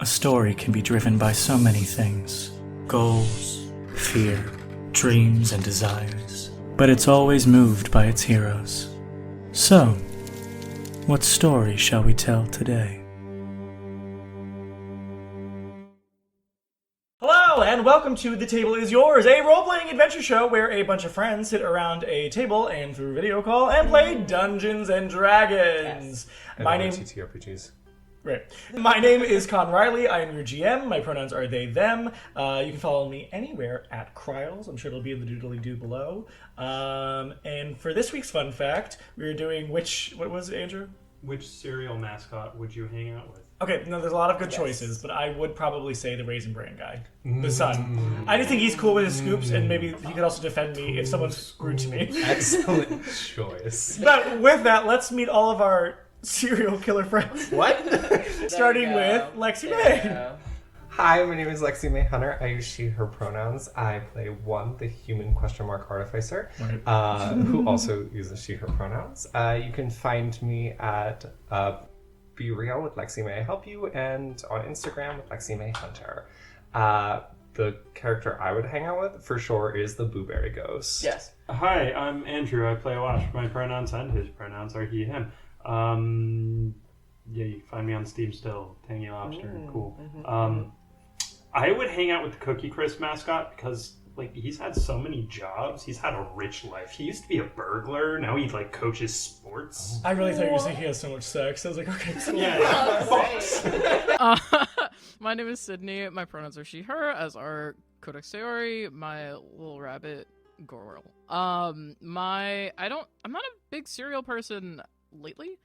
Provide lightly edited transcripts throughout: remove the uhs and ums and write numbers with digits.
A story can be driven by so many things. Goals, fear, dreams, and desires. But it's always moved by its heroes. So, what story shall we tell today? Hello, and welcome to The Table Is Yours, a role-playing adventure show where a bunch of friends sit around a table and through video call and play Dungeons and Dragons. Yes. My name TTRPGs. Right. My name is Con Riley. I am your GM. My pronouns are they, them. You can follow me anywhere at Kryles. I'm sure it'll be in the doodly-doo below. And for this week's fun fact, we were doing what was it, Andrew? Which cereal mascot would you hang out with? Okay, no, there's a lot of good choices, but I would probably say the Raisin Bran guy, the son. I just think he's cool with his scoops, and maybe he could also defend me if someone's rude to me. Excellent choice. But with that, let's meet all of our serial killer friends. What? Starting with Lexi May. Hi, my name is Lexi May Hunter. I use she, her pronouns. I play the human artificer, who also uses she, her pronouns. You can find me at Be Real with Lexi May Help You and on Instagram with Lexi May Hunter. The character I would hang out with, for sure, is the Blueberry Ghost. Yes. Hi, I'm Andrew. I play Wash. My pronouns and his pronouns are he, him. Yeah, you can find me on Steam still. Tangy Lobster. Cool. I would hang out with the Cookie Crisp mascot because, he's had so many jobs. He's had a rich life. He used to be a burglar. Now he, coaches sports. I really thought you were saying he has so much sex. I was like, okay. So Yeah. Fox. My name is Sydney. My pronouns are she, her, as are Codex Theory, my little rabbit, Gorl. I'm not a big cereal person lately.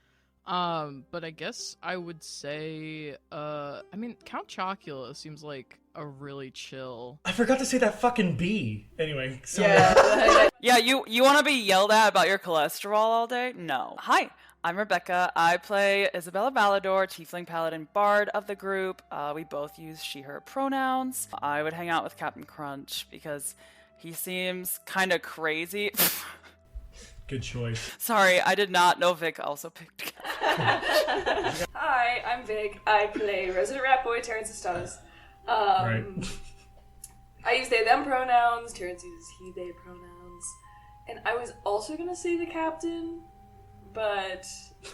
But I guess I would say, Count Chocula seems like a really chill. I forgot to say that fucking bee. Anyway, so Yeah, you want to be yelled at about your cholesterol all day? No. Hi, I'm Rebecca. I play Isabella Malador, Tiefling Paladin Bard of the group. We both use she, her pronouns. I would hang out with Captain Crunch because he seems kind of crazy. good choice. Sorry, I did not know Vic also picked. Hi, I'm Vic. I play Resident Rat Boy Terrence Estadas. Right. I use they, them pronouns. Terrence uses he, they pronouns. And I was also going to say the captain, but...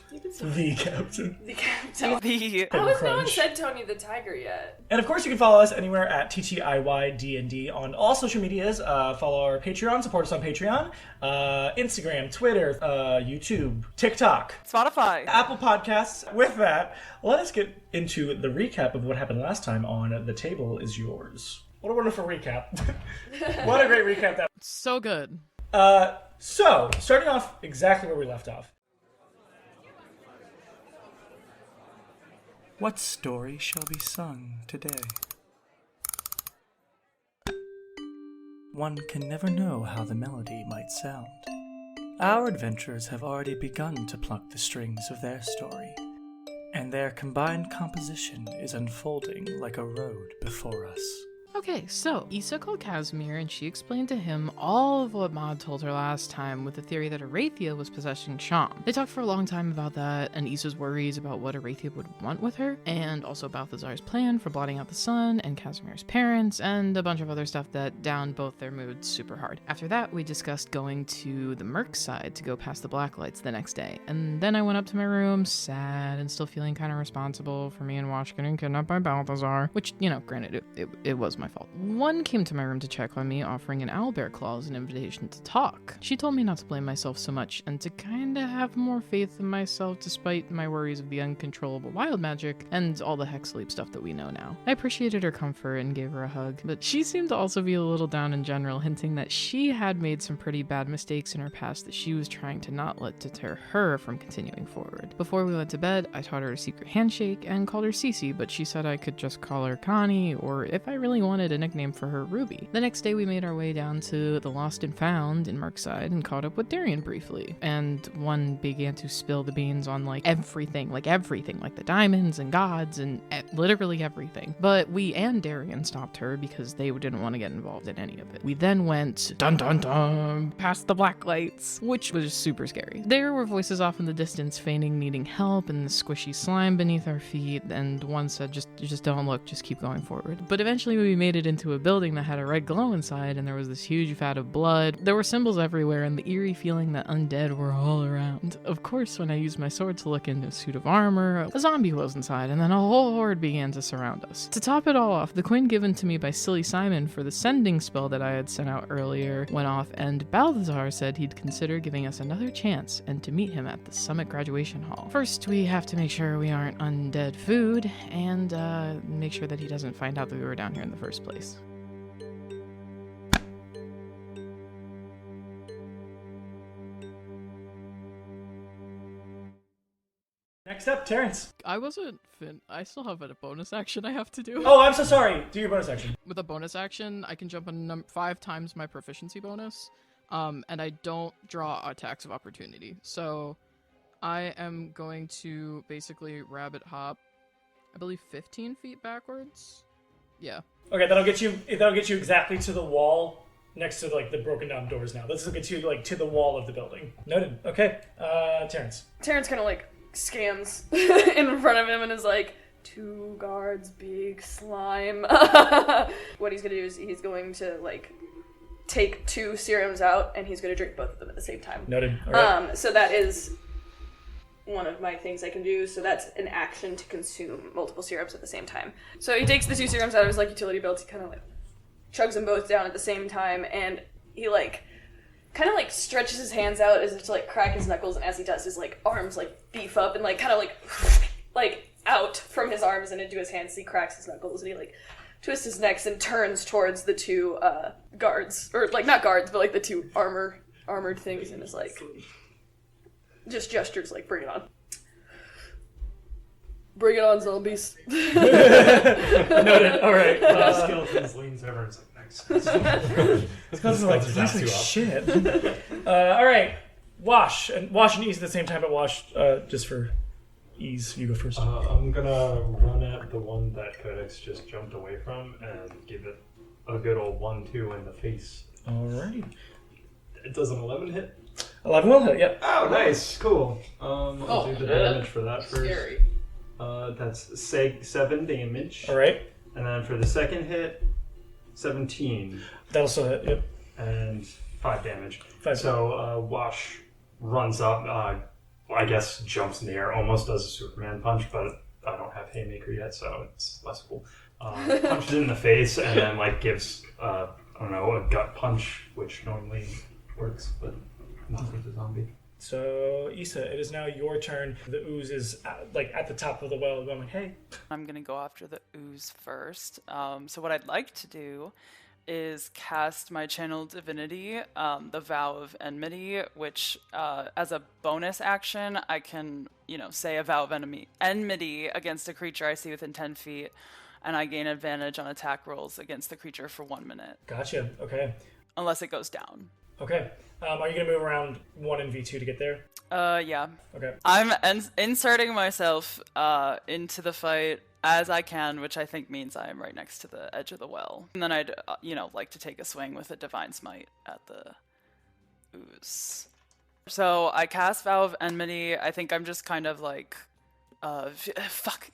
The captain. The captain. Oh, No one said Tony the Tiger yet. And of course, you can follow us anywhere at TTIYDND on all social medias. Follow our Patreon, support us on Patreon, Instagram, Twitter, YouTube, TikTok, Spotify, Apple Podcasts. With that, let us get into the recap of what happened last time on The Table Is Yours. What a wonderful recap. What a great recap that was. So good. So, starting off exactly where we left off. What story shall be sung today? One can never know how the melody might sound. Our adventurers have already begun to pluck the strings of their story, and their combined composition is unfolding like a road before us. Okay, so Issa called Casimir and she explained to him all of what Maud told her last time with the theory that Arathia was possessing Sham. They talked for a long time about that and Issa's worries about what Arathia would want with her, and also Balthazar's plan for blotting out the sun and Casimir's parents, and a bunch of other stuff that downed both their moods super hard. After that, we discussed going to the Merc side to go past the Blacklights the next day, and then I went up to my room, sad and still feeling kind of responsible for me and Wash getting kidnapped by Balthazar, which, granted, it was my fault. One came to my room to check on me, offering an owlbear claw as an invitation to talk. She told me not to blame myself so much and to kinda have more faith in myself despite my worries of the uncontrollable wild magic and all the hex sleep stuff that we know now. I appreciated her comfort and gave her a hug, but she seemed to also be a little down in general, hinting that she had made some pretty bad mistakes in her past that she was trying to not let deter her from continuing forward. Before we went to bed, I taught her a secret handshake and called her Cece, but she said I could just call her Connie, or if I really wanted wanted a nickname for her, Ruby. The next day we made our way down to the Lost and Found in Markside and caught up with Darian briefly. And one began to spill the beans on everything, like the diamonds and gods and literally everything. But we and Darian stopped her because they didn't want to get involved in any of it. We then went dun dun dun past the black lights, which was super scary. There were voices off in the distance feigning needing help and the squishy slime beneath our feet, and one said just don't look, just keep going forward. But eventually we made it into a building that had a red glow inside, and there was this huge vat of blood. There were symbols everywhere and the eerie feeling that undead were all around. Of course, when I used my sword to look into a suit of armor, a zombie was inside, and then a whole horde began to surround us. To top it all off, the coin given to me by Silly Simon for the sending spell that I had sent out earlier went off, and Balthazar said he'd consider giving us another chance and to meet him at the Summit Graduation Hall. First, we have to make sure we aren't undead food, and make sure that he doesn't find out that we were down here in the first place. Next up, Terrence. I wasn't I still have a bonus action I have to do. Oh, I'm so sorry. Do your bonus action. With a bonus action, I can jump 5 times my proficiency bonus, and I don't draw attacks of opportunity. So I am going to basically rabbit hop, I believe 15 feet backwards. Yeah. Okay, that'll get you exactly to the wall next to the broken down doors now. This will get you to the wall of the building. Noted. Okay. Terrence. Terrence kind of scans in front of him and is like, 2 guards, big slime. What he's gonna do is he's going to take 2 serums out and he's gonna drink both of them at the same time. Noted. All right. So that is one of my things I can do. So that's an action to consume multiple serums at the same time. So he takes the 2 serums out of his utility belt. He kind of chugs them both down at the same time, and he kind of stretches his hands out as if to crack his knuckles, and as he does, his arms beef up and kind of out from his arms and into his hands. He cracks his knuckles and he twists his necks and turns towards the 2 guards, or not guards, but the 2 armored things, and is just gestures bring it on. Bring it on, zombies. Noted. All right. Skeleton leans over and is next. This is shit. All right. Wash and ease at the same time, but Wash, just for ease, you go first. I'm gonna run at the one that Codex just jumped away from and give it a good old 1-2 in the face. Alrighty. It does an 11 hit. 11 will hit, yep. Oh, nice. Cool. I'll do the damage for that first. Scary. That's 7 damage. Alright. And then for the second hit, 17. That'll still hit, yep. And 5 damage. 5. So Wash runs up, I guess jumps in the air, almost does a Superman punch, but I don't have Haymaker yet, so it's less cool. Punches in the face and then gives, I don't know, a gut punch, which normally works, but not with a zombie. So, Issa, it is now your turn. The ooze is at the top of the well going, hey. I'm going to go after the ooze first. So what I'd like to do is cast my channel divinity, the Vow of Enmity, which as a bonus action, I can, say a Vow of Enmity against a creature I see within 10 feet, and I gain advantage on attack rolls against the creature for 1 minute. Gotcha, okay. Unless it goes down. Okay. Are you going to move around 1 and V2 to get there? Yeah. Okay. I'm inserting myself into the fight as I can, which I think means I am right next to the edge of the well. And then I'd, like to take a swing with a Divine Smite at the ooze. So I cast Vow of Enmity. I think I'm just kind of fuck.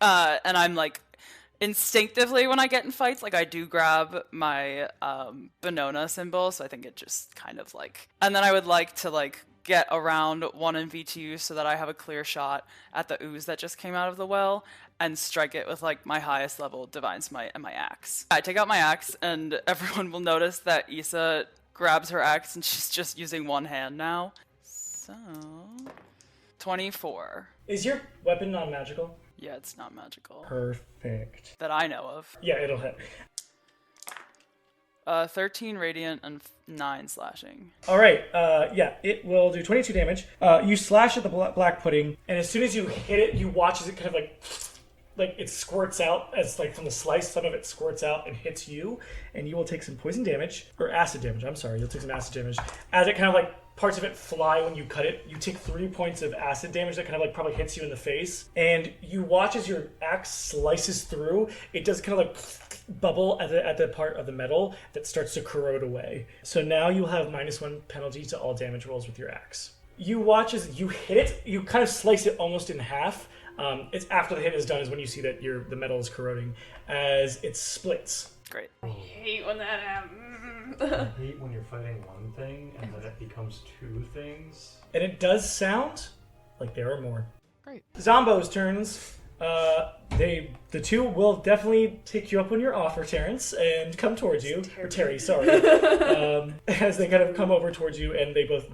And I'm instinctively when I get in fights, I do grab my Benona symbol, so I think it just kind of and then I would like to get around 1 and V2 so that I have a clear shot at the ooze that just came out of the well and strike it with my highest level Divine Smite and my axe. I take out my axe and everyone will notice that Issa grabs her axe and she's just using 1 hand now. So 24. Is your weapon non-magical? Yeah, it's not magical. Perfect. That I know of. Yeah, it'll hit. 13 radiant and 9 slashing. All right. Yeah, it will do 22 damage. You slash at the black pudding, and as soon as you hit it, you watch as it kind of like it squirts out as like from the slice. Some of it squirts out and hits you, and you will take some poison damage or acid damage. I'm sorry, you'll take some acid damage as it kind of like parts of it fly when you cut it. You take 3 points of acid damage that kind of like probably hits you in the face, and you watch as your axe slices through. It does kind of like bubble at the part of the metal that starts to corrode away. So now you have -1 penalty to all damage rolls with your axe. You watch as you hit it. You kind of slice it almost in half. It's after the hit is done is when you see that the metal is corroding as it splits. Great. I hate when that happens. I hate when you're fighting one thing and then it becomes 2 things. And it does sound like there are more. Great. Zombo's turns. The two will definitely take you up on your offer, Terrence, and come towards you. Or Terry, sorry. As they kind of come over towards you, and they both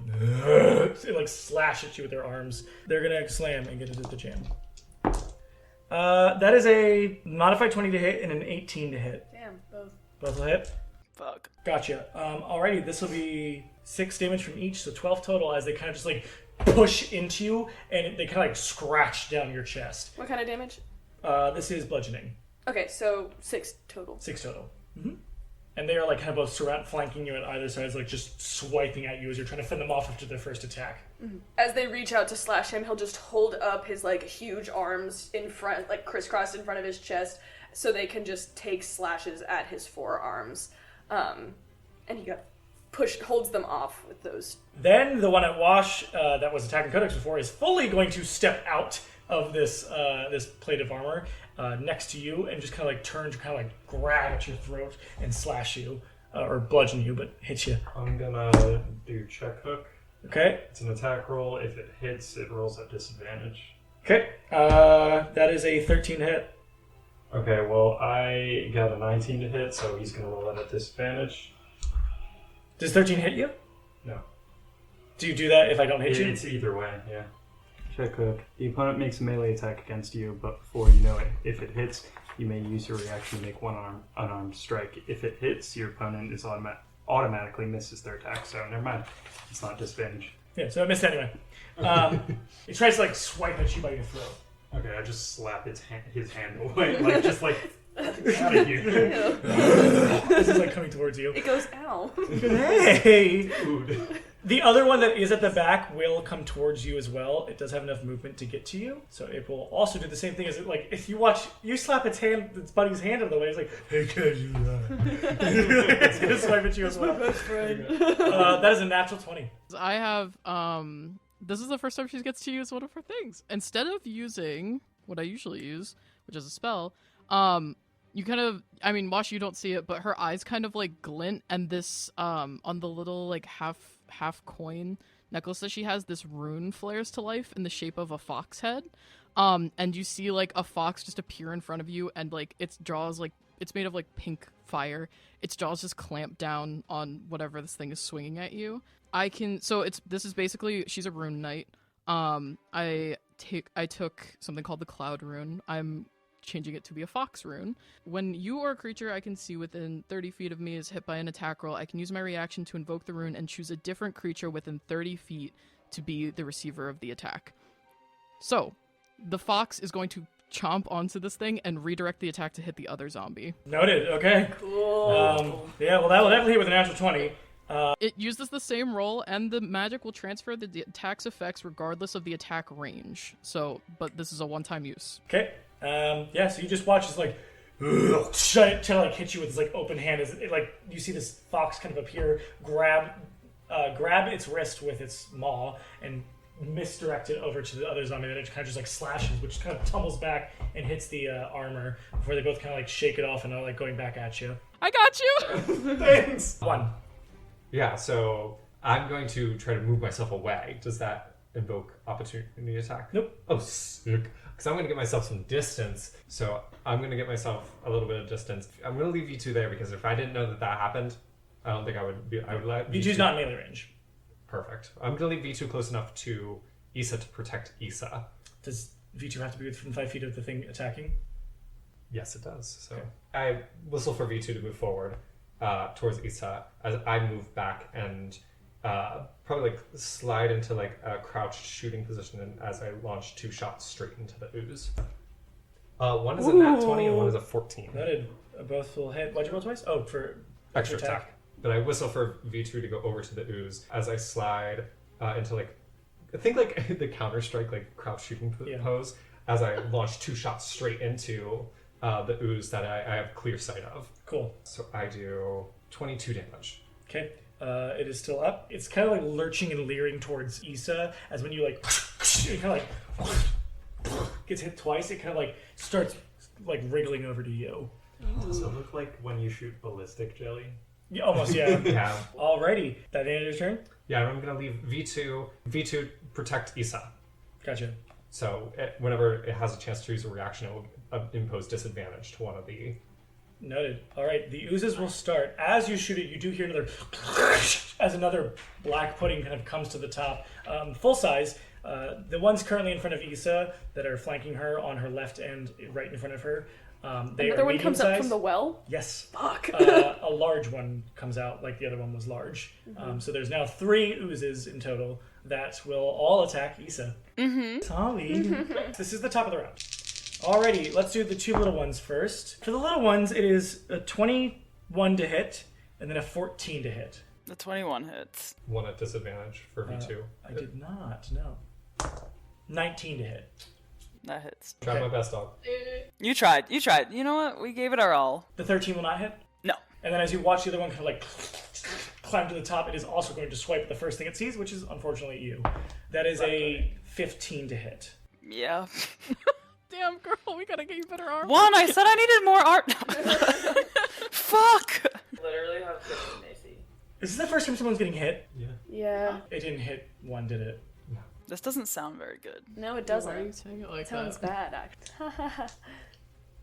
like slash at you with their arms. They're gonna slam and get into the jam. That is a modified 20 to hit and an 18 to hit. Damn, both. Both will hit. Fuck. Gotcha. Alrighty, this will be 6 damage from each, so 12 total as they kind of just like push into you and they kind of like scratch down your chest. What kind of damage? This is bludgeoning. Okay, so 6 total. 6 total. Mm-hmm. And they are like kind of both flanking you on either side, like just swiping at you as you're trying to fend them off after their first attack. Mm-hmm. As they reach out to slash him, he'll just hold up his like huge arms in front, like crisscrossed in front of his chest, so they can just take slashes at his forearms. And he holds them off with those. Then the one at Wash that was attacking Codex before is fully going to step out of this plate of armor next to you and just kind of like turn to kind of like grab at your throat and slash you or bludgeon you, but hit you. I'm gonna do check hook. Okay. It's an attack roll. If it hits, it rolls at disadvantage. Okay. That is a 13 hit. Okay, well, I got a 19 to hit, so he's gonna roll that at disadvantage. Does 13 hit you? No. Do you do that if I don't hit you? It's either way, yeah. Check hook. The opponent makes a melee attack against you, but before you know it, if it hits, you may use your reaction to make one unarmed strike. If it hits, your opponent is automatically misses their attack, so never mind. It's not disadvantage. Yeah, so it missed anyway. It tries to like swipe at you by your throat. Okay, I just slap his hand away, like just like out of you. This is like coming towards you. It goes, ow. Hey! Food. The other one that is at the back will come towards you as well. It does have enough movement to get to you, so it will also do the same thing as it, like if you slap its buddy's hand out of the way. It's like, hey, can't do that. It's gonna swipe at you as well. Best friend. That is a natural 20. I have, this is the first time she gets to use one of her things. Instead of using what I usually use, which is a spell, you kind of, I mean, Wash, you don't see it, but her eyes kind of like glint, and this, on the little like half coin necklace that she has, this rune flares to life in the shape of a fox head. And you see like a fox just appear in front of you, and like its jaws, like it's made of like pink fire. Its jaws just clamp down on whatever this thing is swinging at you. This is basically, she's a rune knight. I took something called the cloud rune. I'm changing it to be a fox rune. When you or a creature I can see within 30 feet of me is hit by an attack roll, I can use my reaction to invoke the rune and choose a different creature within 30 feet to be the receiver of the attack. So, the fox is going to chomp onto this thing and redirect the attack to hit the other zombie. Noted. Okay. Cool. Yeah, well, that will definitely hit with a natural 20. It uses the same roll, and the magic will transfer the attack's effects regardless of the attack range. So, but this is a one-time use. Okay. Yeah, so you just watch this, like, try to like hit you with this, like, open hand. As it, like, you see this fox kind of appear, grab its wrist with its maw, and misdirect it over to the other zombie. Then it kind of just, like, slashes, which kind of tumbles back and hits the armor before they both kind of, like, shake it off and are, like, going back at you. I got you! Thanks! 1. Yeah, so I'm going to try to move myself away. Does that invoke opportunity attack? Nope. Oh, sick. Because I'm going to get myself some distance. So I'm going to get myself a little bit of distance. I'm going to leave V2 there because if I didn't know that happened, I don't think I would be. I would let V2's not in melee range. Perfect. I'm going to leave V2 close enough to Issa to protect Issa. Does V2 have to be within 5 feet of the thing attacking? Yes, it does. So Okay. I whistle for V2 to move forward towards Issa as I move back and probably like slide into like a crouched shooting position, and as I launch 2 shots straight into the ooze. One is a nat 20 and one is a 14. Noted. Both will hit. Why'd you roll twice? Oh, for Extra attack. But I whistle for V2 to go over to the ooze as I slide into like, I think like the Counter-Strike like crouch shooting pose as I launch 2 shots straight into the ooze that I have clear sight of. Cool. So I do 22 damage. Okay. It is still up. It's kind of like lurching and leering towards Issa as when you like, it kind of like gets hit twice. It kind of like starts like wriggling over to you. Does it look like when you shoot ballistic jelly? Yeah, almost, yeah. Yeah. Alrighty. That ended your turn? Yeah, I'm going to leave V2 protect Issa. Gotcha. So whenever it has a chance to use a reaction, it will impose disadvantage to one of the... Noted. Alright, the oozes will start. As you shoot it, you do hear another as another black pudding kind of comes to the top. Full size. The ones currently in front of Issa that are flanking her on her left and right in front of her, they Another are one comes medium-sized. up from the well? Yes. Fuck. A large one comes out, like the other one was large. So there's now 3 oozes in total that will all attack Issa. Tommy. This is the top of the round. Alrighty, let's do the 2 little ones first. For the little ones, it is a 21 to hit, and then a 14 to hit. The 21 hits. One at disadvantage for V2. I did not, no. 19 to hit. That hits. Try my best, dog. You tried. You tried. You know what? We gave it our all. The 13 will not hit? No. And then as you watch the other one kind of like climb to the top, it is also going to swipe at the first thing it sees, which is unfortunately you. That is a 15 to hit. Yeah. Damn, girl, we gotta get you better armor. One, I said I needed more art. Fuck. Literally have 15 AC. Is this the first time someone's getting hit? Yeah. It didn't hit 1, did it? This doesn't sound very good. No, it Why are you doesn't. saying it like Sounds that? bad, actually.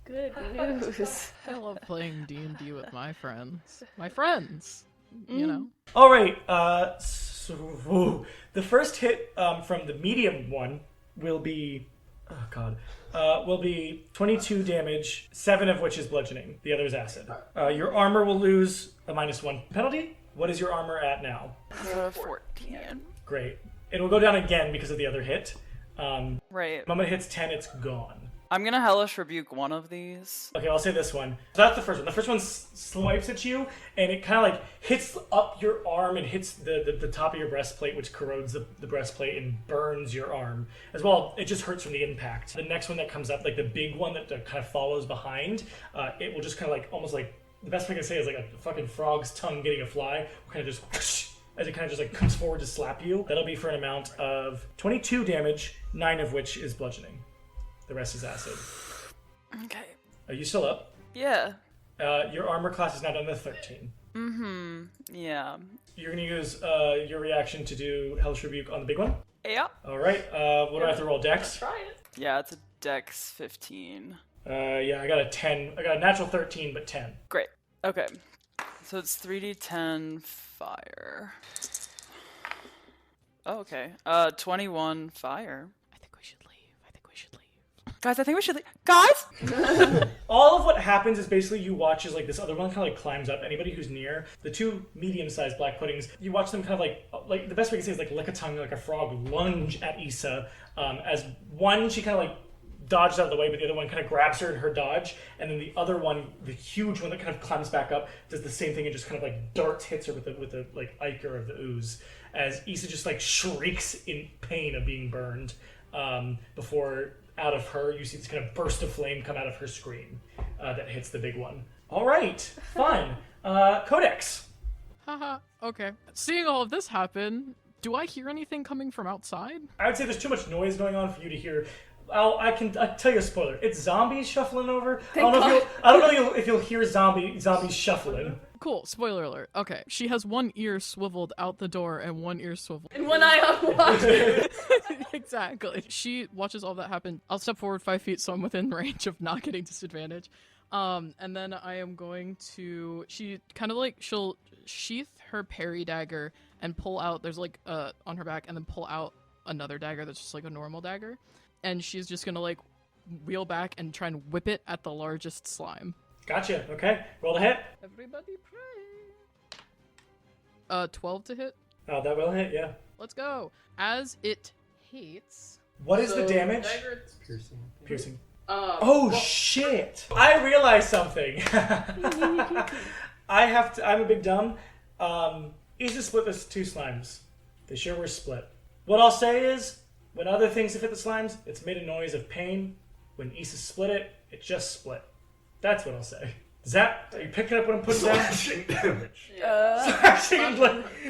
Good news. I love playing D&D with my friends. My friends! You know? Alright, so the first hit from the medium one will be... Oh, God. Will be 22 damage, 7 of which is bludgeoning. The other is acid. Your armor will lose a -1 penalty. What is your armor at now? 14. Great. It'll go down again because of the other hit. Right. The moment it hits 10, it's gone. I'm gonna Hellish Rebuke one of these. Okay, I'll say this one. So that's the first one. The first one swipes at you, and it kind of like hits up your arm and hits the top of your breastplate, which corrodes the breastplate and burns your arm. As well, it just hurts from the impact. The next one that comes up, like the big one that kind of follows behind, it will just kind of like, almost like, the best way I can say is like a fucking frog's tongue getting a fly. Kind of just, as it kind of just like comes forward to slap you. That'll be for an amount of 22 damage, 9 of which is bludgeoning. The rest is acid. Okay. Are you still up? Yeah. Your armor class is now down to 13. Yeah. You're going to use your reaction to do Hellish Rebuke on the big one? Yeah. Alright, what do I have to roll? Dex? Try it. Yeah, it's a Dex 15. Yeah, I got a 10. I got a natural 13, but 10. Great. Okay. So it's 3d10 fire. Oh, okay. 21 fire. I think we should leave. Guys, I think we should leave. Guys! All of what happens is basically you watch as like this other one kind of like climbs up. Anybody who's near the 2 medium-sized black puddings, you watch them kind of like the best way to say is like lick a tongue like a frog lunge at Issa. As one, she kind of like dodges out of the way, but the other one kind of grabs her in her dodge, and then the other one, the huge one that kind of climbs back up, does the same thing and just kind of like darts hits her with the like ichor of the ooze. As Issa just like shrieks in pain of being burned, before out of her you see this kind of burst of flame come out of her screen that hits the big one. All right, fun. Codex. Haha, okay. Seeing all of this happen, do I hear anything coming from outside? I would say there's too much noise going on for you to hear. I'll tell you a spoiler. It's zombies shuffling over. I don't know if you'll hear zombies shuffling. Cool, spoiler alert. Okay, she has one ear swiveled out the door and one ear swiveled. And one eye unlocked. Exactly. She watches all that happen. I'll step forward 5 feet so I'm within range of not getting disadvantage. And then I am going to... she'll sheath her parry dagger and pull out... There's like on her back, and then pull out another dagger that's just like a normal dagger. And she's just gonna like wheel back and try and whip it at the largest slime. Gotcha. Okay. Roll to hit. Everybody pray. 12 to hit. Oh, that will hit. Yeah. Let's go. As it hits. What is the damage? Dagger, Piercing. Piercing. Oh shit! I realized something. I'm a big dumb. Issa split this 2 slimes. They sure were split. What I'll say is, when other things have hit the slimes, it's made a noise of pain. When Issa split it, it just split. That's what I'll say. Zap, are you picking up what I'm putting down? Slashing damage.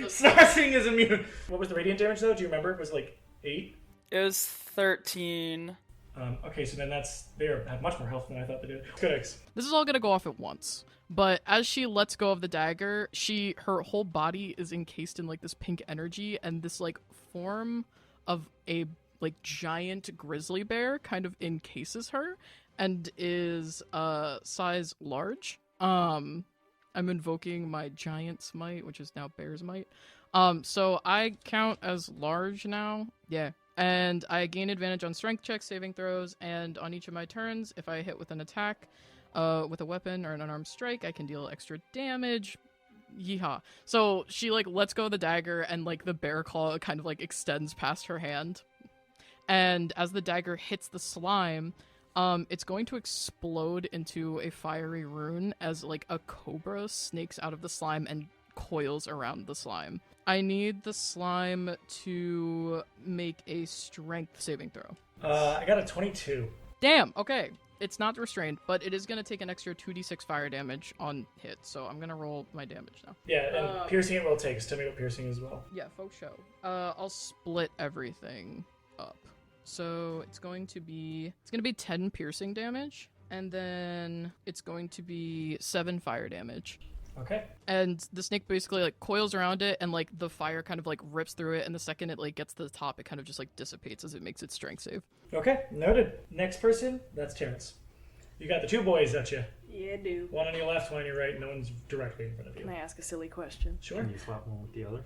Slashing is immune. What was the radiant damage though? Do you remember? It was like 8? It was 13. Okay, so then they have much more health than I thought they did. Good. This is all gonna go off at once. But as she lets go of the dagger, her whole body is encased in like this pink energy, and this like form of a like giant grizzly bear kind of encases her and is size large. I'm invoking my giant's might, which is now bear's might. So I count as large now. Yeah. And I gain advantage on strength checks, saving throws, and on each of my turns, if I hit with an attack, with a weapon or an unarmed strike, I can deal extra damage. Yeehaw. So she like lets go of the dagger, and like the bear claw kind of like extends past her hand. And as the dagger hits the slime, it's going to explode into a fiery rune as like a cobra snakes out of the slime and coils around the slime. I need the slime to make a strength saving throw. I got a 22. Damn, okay. It's not restrained, but it is going to take an extra 2d6 fire damage on hit, so I'm going to roll my damage now. Yeah, and piercing it will take. So tell me what piercing is as well. Yeah, faux show. I'll split everything up. So it's going to be 10 piercing damage, and then it's going to be 7 fire damage. Okay. And the snake basically like coils around it, and like the fire kind of like rips through it, and the second it like gets to the top, it kind of just like dissipates as it makes its strength save. Okay, noted. Next person, that's Terrence. You got the 2 boys at you. Yeah, I do. One on your left, one on your right. No one's directly in front of you. Can I ask a silly question? Sure. Can you slap one with the other?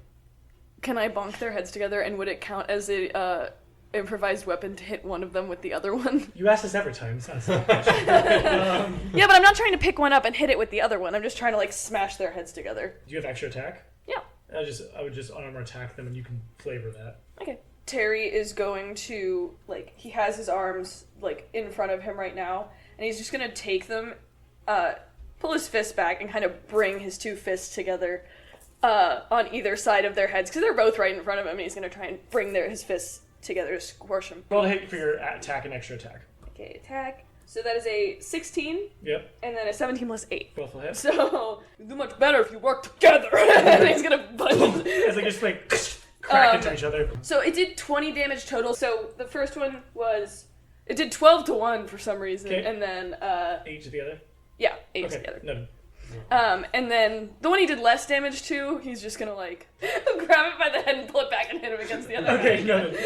Can I bonk their heads together, and would it count as a improvised weapon to hit one of them with the other one? You ask this every time. It's not a silly question. Yeah, but I'm not trying to pick one up and hit it with the other one. I'm just trying to like smash their heads together. Do you have extra attack? Yeah. I would just unarmor attack them, and you can flavor that. Okay. Terry is going to, like, he has his arms, like, in front of him right now, and he's just gonna take them, pull his fist back, and kind of bring his 2 fists together, on either side of their heads, because they're both right in front of him, and he's gonna try and bring his fists together to squish them. Roll to hit for your attack and extra attack. Okay, attack. So that is a 16. Yep. And then a 17 plus 8. Both will hit. So, you do much better if you work together. And he's gonna punch. It's like just like crack into each other. So it did 20 damage total. So the first one was, it did 12 to 1 for some reason. Okay. And then, 8 to the other? yeah, 8 Okay, together. noted. And then the one he did less damage to, he's just gonna like grab it by the head and pull it back and hit him against the other Okay, guy. noted.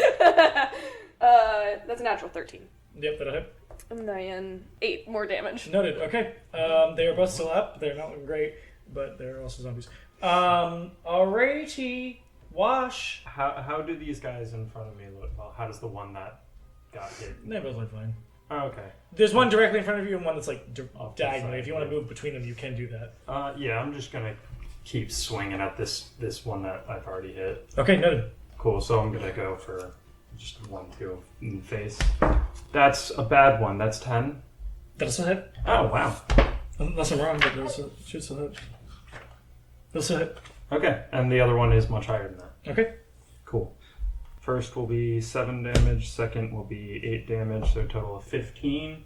That's a natural 13. Yep, that'll hit. And then 8 more damage. Noted. Okay. They are both still up. They're not looking great, but they're also zombies. Alrighty. Wash. How do these guys in front of me look? Well, how does the one that got hit? They both look fine. Oh, okay. There's one directly in front of you and one that's like Off to the diagonally. side, If you want to yeah. move between them, you can do that. Yeah, I'm just gonna keep swinging at this one that I've already hit. Okay, noted. Cool. So I'm gonna go for just 1-2 in the face. That's a bad one. That's 10. That'll still hit. Oh wow. Unless I'm wrong, but those should still hit. They'll still hit. Okay, and the other one is much higher than that. Okay. Cool. First will be 7 damage. Second will be 8 damage. So a total of 15.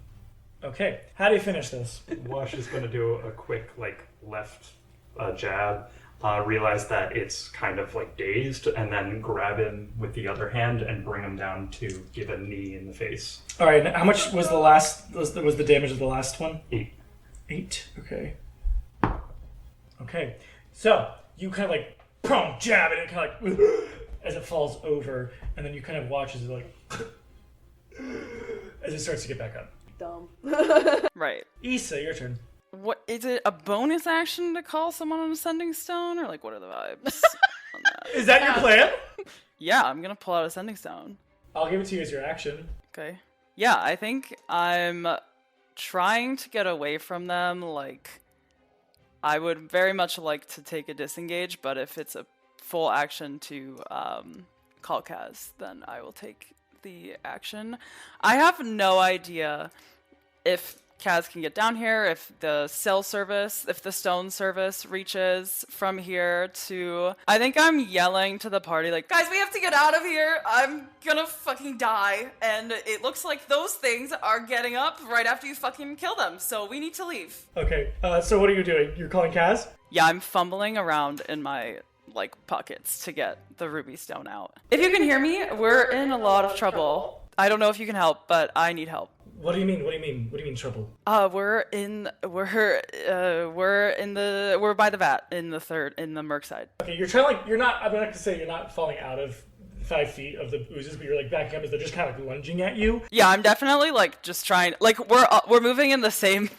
Okay. How do you finish this? Wash is going to do a quick left jab. Realize that it's kind of dazed, and then grab him with the other hand and bring him down to give a knee in the face. All right. How much was the damage of the last one? 8. 8. Okay. Okay. So you kind of boom, jab it, and kind of as it falls over, and then you kind of watch as it as it starts to get back up. Dumb. Right. Issa, your turn. What is it? A bonus action to call someone an ascending stone, or what are the vibes on that? Is that your plan? Yeah, I'm gonna pull out ascending stone. I'll give it to you as your action. Okay. Yeah, I think I'm trying to get away from them. I would very much like to take a disengage, but if it's a full action to call Kaz, then I will take the action. I have no idea if Kaz can get down here, if the stone service reaches from here to... I think I'm yelling to the party, like, guys, we have to get out of here. I'm gonna fucking die. And it looks like those things are getting up right after you fucking kill them. So we need to leave. Okay, so what are you doing? You're calling Kaz? Yeah, I'm fumbling around in my, pockets to get the ruby stone out. If you can hear me, we're in a lot of trouble. I don't know if you can help, but I need help. What do you mean? What do you mean trouble? We're by the vat in the Merc side. Okay, I'm not gonna say you're not falling out of 5 feet of the oozes, but you're backing up as they're just kind of lunging at you. Yeah, I'm definitely just trying, we're moving in the same,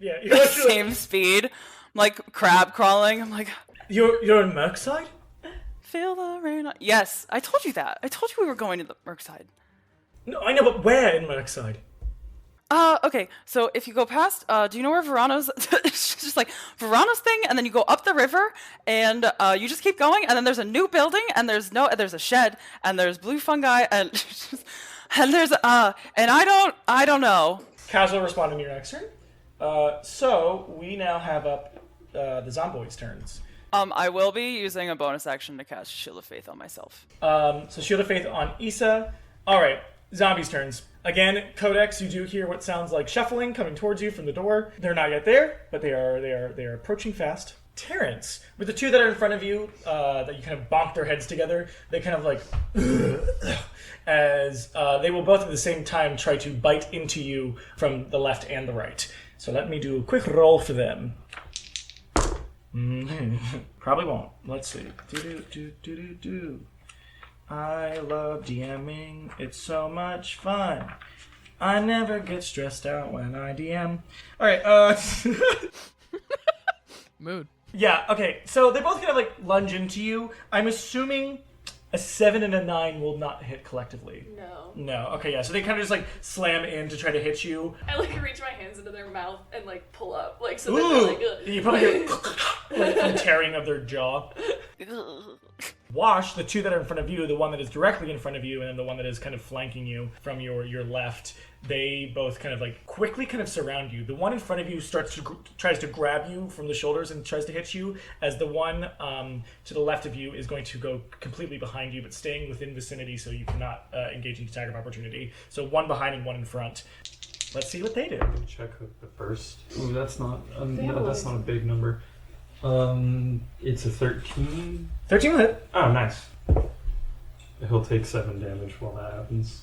yeah, you're same speed. I'm crab crawling. I'm like, you're in Merc side? Feel the rain. Yes, I told you that. I told you we were going to the Merc side. No, I know, but where in Merc side? Okay, so if you go past, do you know where Verano's, it's just Verano's thing, and then you go up the river, and, you just keep going, and then there's a new building, and there's a shed, and there's blue fungi, and, and there's, and I don't know. Kaz will respond in your next turn. So, we now have up, the Zomboids' turns. I will be using a bonus action to cast Shield of Faith on myself. So Shield of Faith on Issa. Alright, zombies' turns. Again, Codex, you do hear what sounds like shuffling coming towards you from the door. They're not yet there, but they are approaching fast. Terrence, with the two that are in front of you, that you kind of bonk their heads together, they kind of as they will both at the same time try to bite into you from the left and the right. So let me do a quick roll for them. Probably won't. Let's see. I love DMing. It's so much fun. I never get stressed out when I DM. Alright, Mood. Yeah, okay. So they both kind of lunge into you. I'm assuming a 7 and a 9 will not hit collectively. No. Okay, yeah. So they kind of just slam in to try to hit you. I reach my hands into their mouth and pull up so Ooh! that they're You probably hear from tearing of their jaw. Wash, the two that are in front of you, the one that is directly in front of you, and then the one that is kind of flanking you from your left, they both kind of quickly surround you. The one in front of you tries to grab you from the shoulders and tries to hit you, as the one to the left of you is going to go completely behind you, but staying within vicinity so you cannot engage in attack of opportunity. So one behind and one in front. Let's see what they do. Check the first. Ooh, that's not a big number. It's a 13. 13 will hit. Oh, nice. He'll take 7 damage while that happens.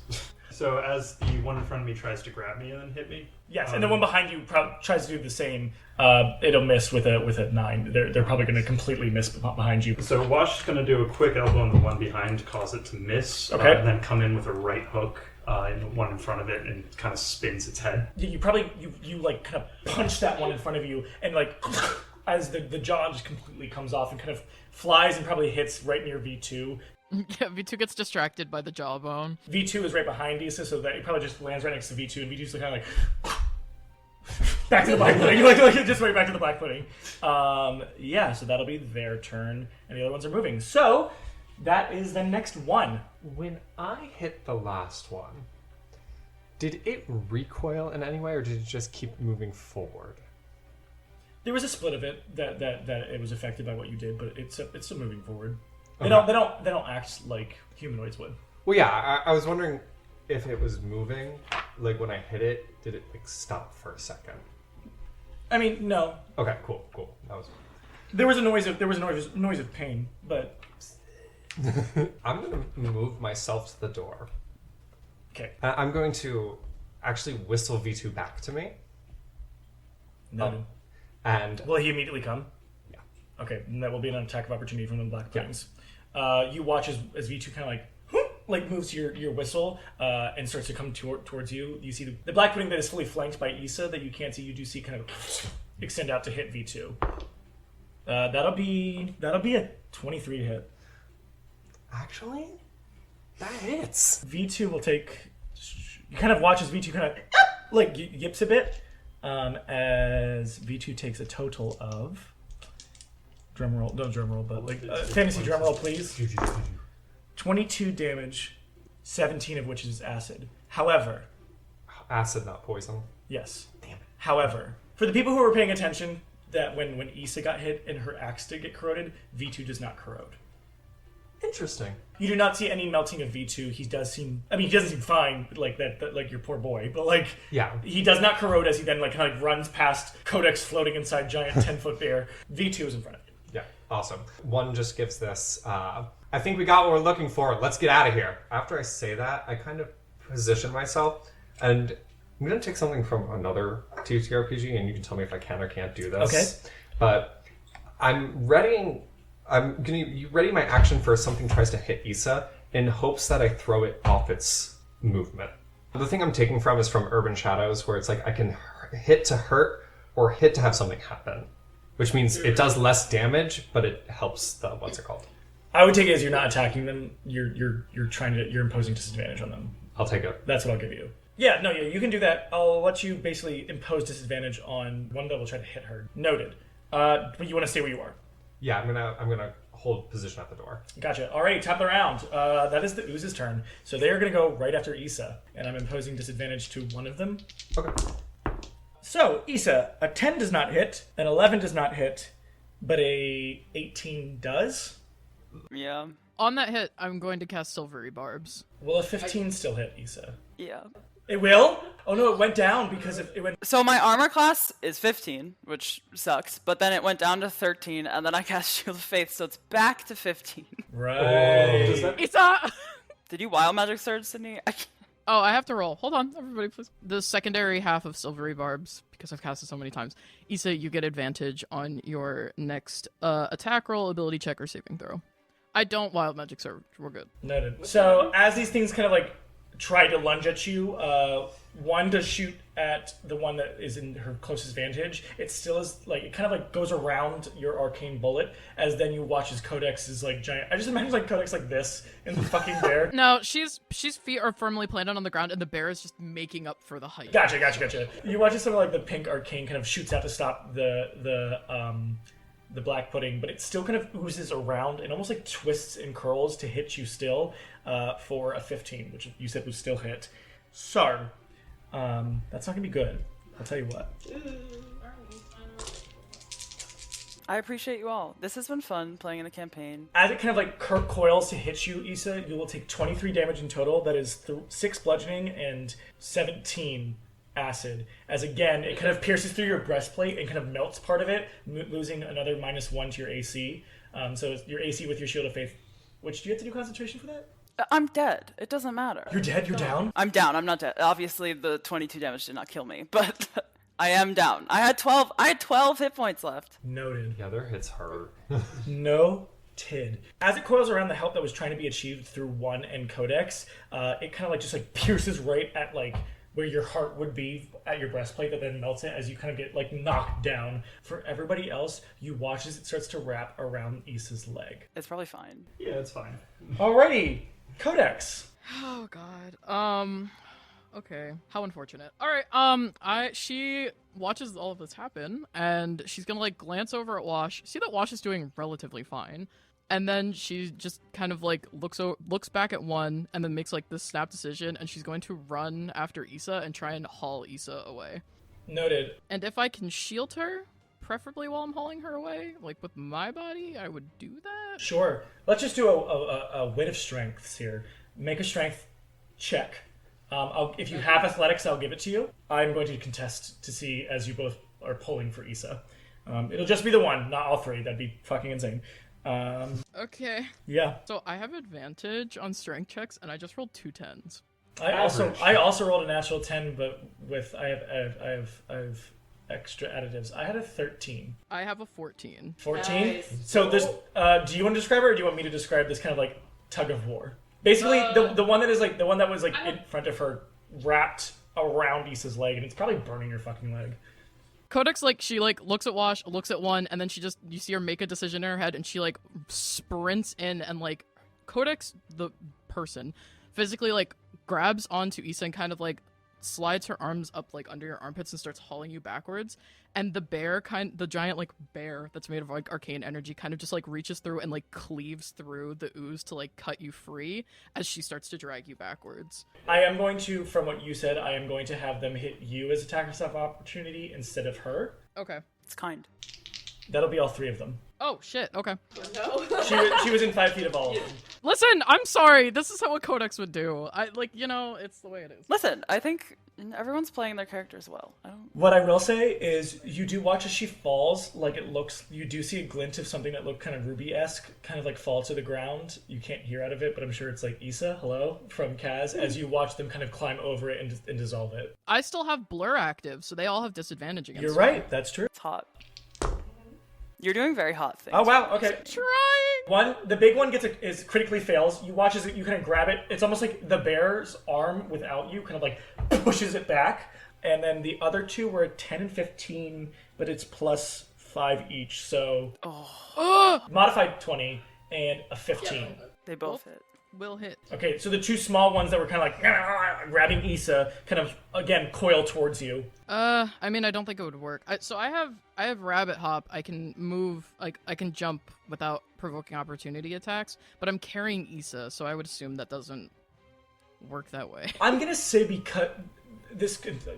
So as the one in front of me tries to grab me and then hit me? Yes, and the one behind you tries to do the same. It'll miss with a 9. They're probably going to completely miss behind you. So Wash is going to do a quick elbow on the one behind to cause it to miss. Okay. And then come in with a right hook in the one in front of it, and it kind of spins its head. You kind of punch that one in front of you, and as the jaw just completely comes off and kind of flies and probably hits right near V2. Yeah, V2 gets distracted by the jawbone. V2 is right behind Issa, so that it probably just lands right next to V2, and V2's kind of back to the black pudding. Just right back to the black pudding. Yeah, so that'll be their turn, and the other ones are moving. So, that is the next one. When I hit the last one, did it recoil in any way, or did it just keep moving forward? There was a split of it that it was affected by what you did, but it's still moving forward. They Okay. don't act like humanoids would. Well, yeah, I was wondering if it was moving, when I hit it, did it stop for a second? I mean, no. Okay, cool. That was. There was a noise of pain, but I'm gonna move myself to the door. okay. I'm going to actually whistle V2 back to me. No. And Will he immediately come? Yeah. Okay, and that will be an attack of opportunity from the black puddings. You watch as V2 kind of moves to your whistle and starts to come towards you. You see the black pudding that is fully flanked by Issa that you can't see. You do see kind of extend out to hit V2. That'll be a 23 to hit. actually, that hits. V2 will take. You kind of watch as V2 kind of yips a bit. As V2 takes a total of drumroll, no drumroll, but fantasy drumroll, please. 22 damage, 17 of which is acid. However, Acid, not poison. Yes. Damn it. However, for the people who were paying attention, that when Issa got hit and her axe did get corroded, V2 does not corrode. Interesting. You do not see any melting of V2. He doesn't seem fine, like that like your poor boy, but like, Yeah. he does not corrode as he then like kind of like runs past Codex floating inside giant 10-foot bear. V2 is in front of you. Yeah, awesome. One just gives this, I think we got what we're looking for. Let's get out of here. After I say that, I kind of position myself, and I'm going to take something from another TTRPG, and you can tell me if I can or can't do this. Okay. But I'm going to ready my action for something tries to hit Issa in hopes that I throw it off its movement. The thing I'm taking from is from Urban Shadows, where it's like I can hit to hurt or hit to have something happen. Which means it does less damage, but it helps the what's it called? I would take it as you're not attacking them. You're imposing disadvantage on them. I'll take it. That's what I'll give you. Yeah, no, you can do that. I'll let you basically impose disadvantage on one that will try to hit her. Noted. But you want to stay where you are. Yeah, I'm gonna hold position at the door. Gotcha. All right, top of the round. That is the Ooze's turn. So they are going to go right after Issa, and I'm imposing disadvantage to one of them. Okay. So, Issa, a 10 does not hit, an 11 does not hit, but a 18 does. Yeah. On that hit, I'm going to cast Silvery Barbs. Will a 15 still hit, Issa? Yeah. It will? Oh no, it went down because it went... So my armor class is 15, which sucks, but then it went down to 13, and then I cast Shield of Faith, so it's back to 15. Right. Does that... Issa! Did you Wild Magic Surge, Sydney? I can't... Oh, I have to roll. Hold on, everybody, please. The secondary half of Silvery Barbs, because I've cast it so many times. Issa, you get advantage on your next attack roll, ability check, or saving throw. I don't Wild Magic Surge. We're good. Noted. So, as these things kind of like try to lunge at you, one does shoot at the one that is in her closest vantage. It still is like, it kind of like goes around your arcane bullet, as then you watch as Codex is like giant. I just imagine like Codex like this in the fucking bear. No, she's feet are firmly planted on the ground, and the bear is just making up for the height. Gotcha. You watch as some of like the pink arcane kind of shoots out to stop the black pudding, but it still kind of oozes around and almost like twists and curls to hit you still for a 15, which you said was still hit. So, that's not gonna be good. I'll tell you what. I appreciate you all. This has been fun playing in the campaign. As it kind of like coils to hit you, Issa, you will take 23 damage in total. That is 6 bludgeoning and 17 acid. As again, it kind of pierces through your breastplate and kind of melts part of it, losing another -1 to your AC. So your AC with your Shield of Faith. Which, do you have to do concentration for that? I'm dead. It doesn't matter. You're dead? You're down? I'm down. I'm not dead. Obviously, the 22 damage did not kill me, but I am down. I had 12 hit points left. Noted. Yeah, their hits hurt. Noted. As it coils around the help that was trying to be achieved through one and Codex, it kind of like just like pierces right at like where your heart would be at your breastplate, that then melts it as you kind of get like knocked down. For everybody else, you watch as it starts to wrap around Issa's leg. It's probably fine. Yeah, it's fine. Alrighty, Codex. Oh god. Okay. How unfortunate. All right. She watches all of this happen, and she's gonna like glance over at Wash. See that Wash is doing relatively fine, and then she just kind of like looks back at one, and then makes like this snap decision, and she's going to run after Issa and try and haul Issa away. Noted. And if I can shield her, preferably while I'm hauling her away, like with my body, I would do that. Sure. Let's just do a wit of strengths here. Make a strength check. If you have athletics, I'll give it to you. I'm going to contest to see as you both are pulling for Issa. It'll just be the one, not all three. That'd be fucking insane. Okay. Yeah. So I have advantage on strength checks, and I just rolled 2 10s. I also rolled a natural 10, but with I have extra additives. I had a 13. I have a 14. 14. Nice. So there's. Do you want to describe it, or do you want me to describe this kind of like tug of war? Basically, the one that is like the one that was like in front of her, wrapped around Issa's leg, and it's probably burning your fucking leg. Codex, like, she, like, looks at Wash, looks at one, and then you see her make a decision in her head, and she, like, sprints in, and, like, Codex, the person, physically, like, grabs onto Issa and kind of, like, slides her arms up like under your armpits and starts hauling you backwards. And the giant like bear that's made of like arcane energy kind of just like reaches through and like cleaves through the ooze to like cut you free as she starts to drag you backwards. I am going to, from what you said, I am going to have them hit you as attackers of opportunity instead of her. Okay. It's kind. That'll be all 3 of them. Oh shit. Okay. No. She was in 5 feet of all of them. Listen, I'm sorry. This is how a codex would do. It's the way it is. Listen, I think everyone's playing their characters well. What I will say is, you do watch as she falls. Like you do see a glint of something that looked kind of Ruby-esque, kind of like fall to the ground. You can't hear out of it, but I'm sure it's like Issa, hello, from Kaz, as you watch them kind of climb over it and dissolve it. I still have blur active, so they all have disadvantage against You're me. right. That's true. It's hot. You're doing very hot things. Oh wow. Okay. Trying. The big one is critically fails. You watch as you kind of grab it. It's almost like the bear's arm without you kind of like pushes it back. And then the other 2 were 10 and 15, but it's plus 5 each. So modified 20 and a 15. Yeah. They both hit. Will hit. Okay, so the 2 small ones that were kind of like grabbing Issa kind of again coil towards you. I mean, I don't think it would work. I have rabbit hop. I can move. I can jump without provoking opportunity attacks. But I'm carrying Issa, so I would assume that doesn't work that way. I'm gonna say because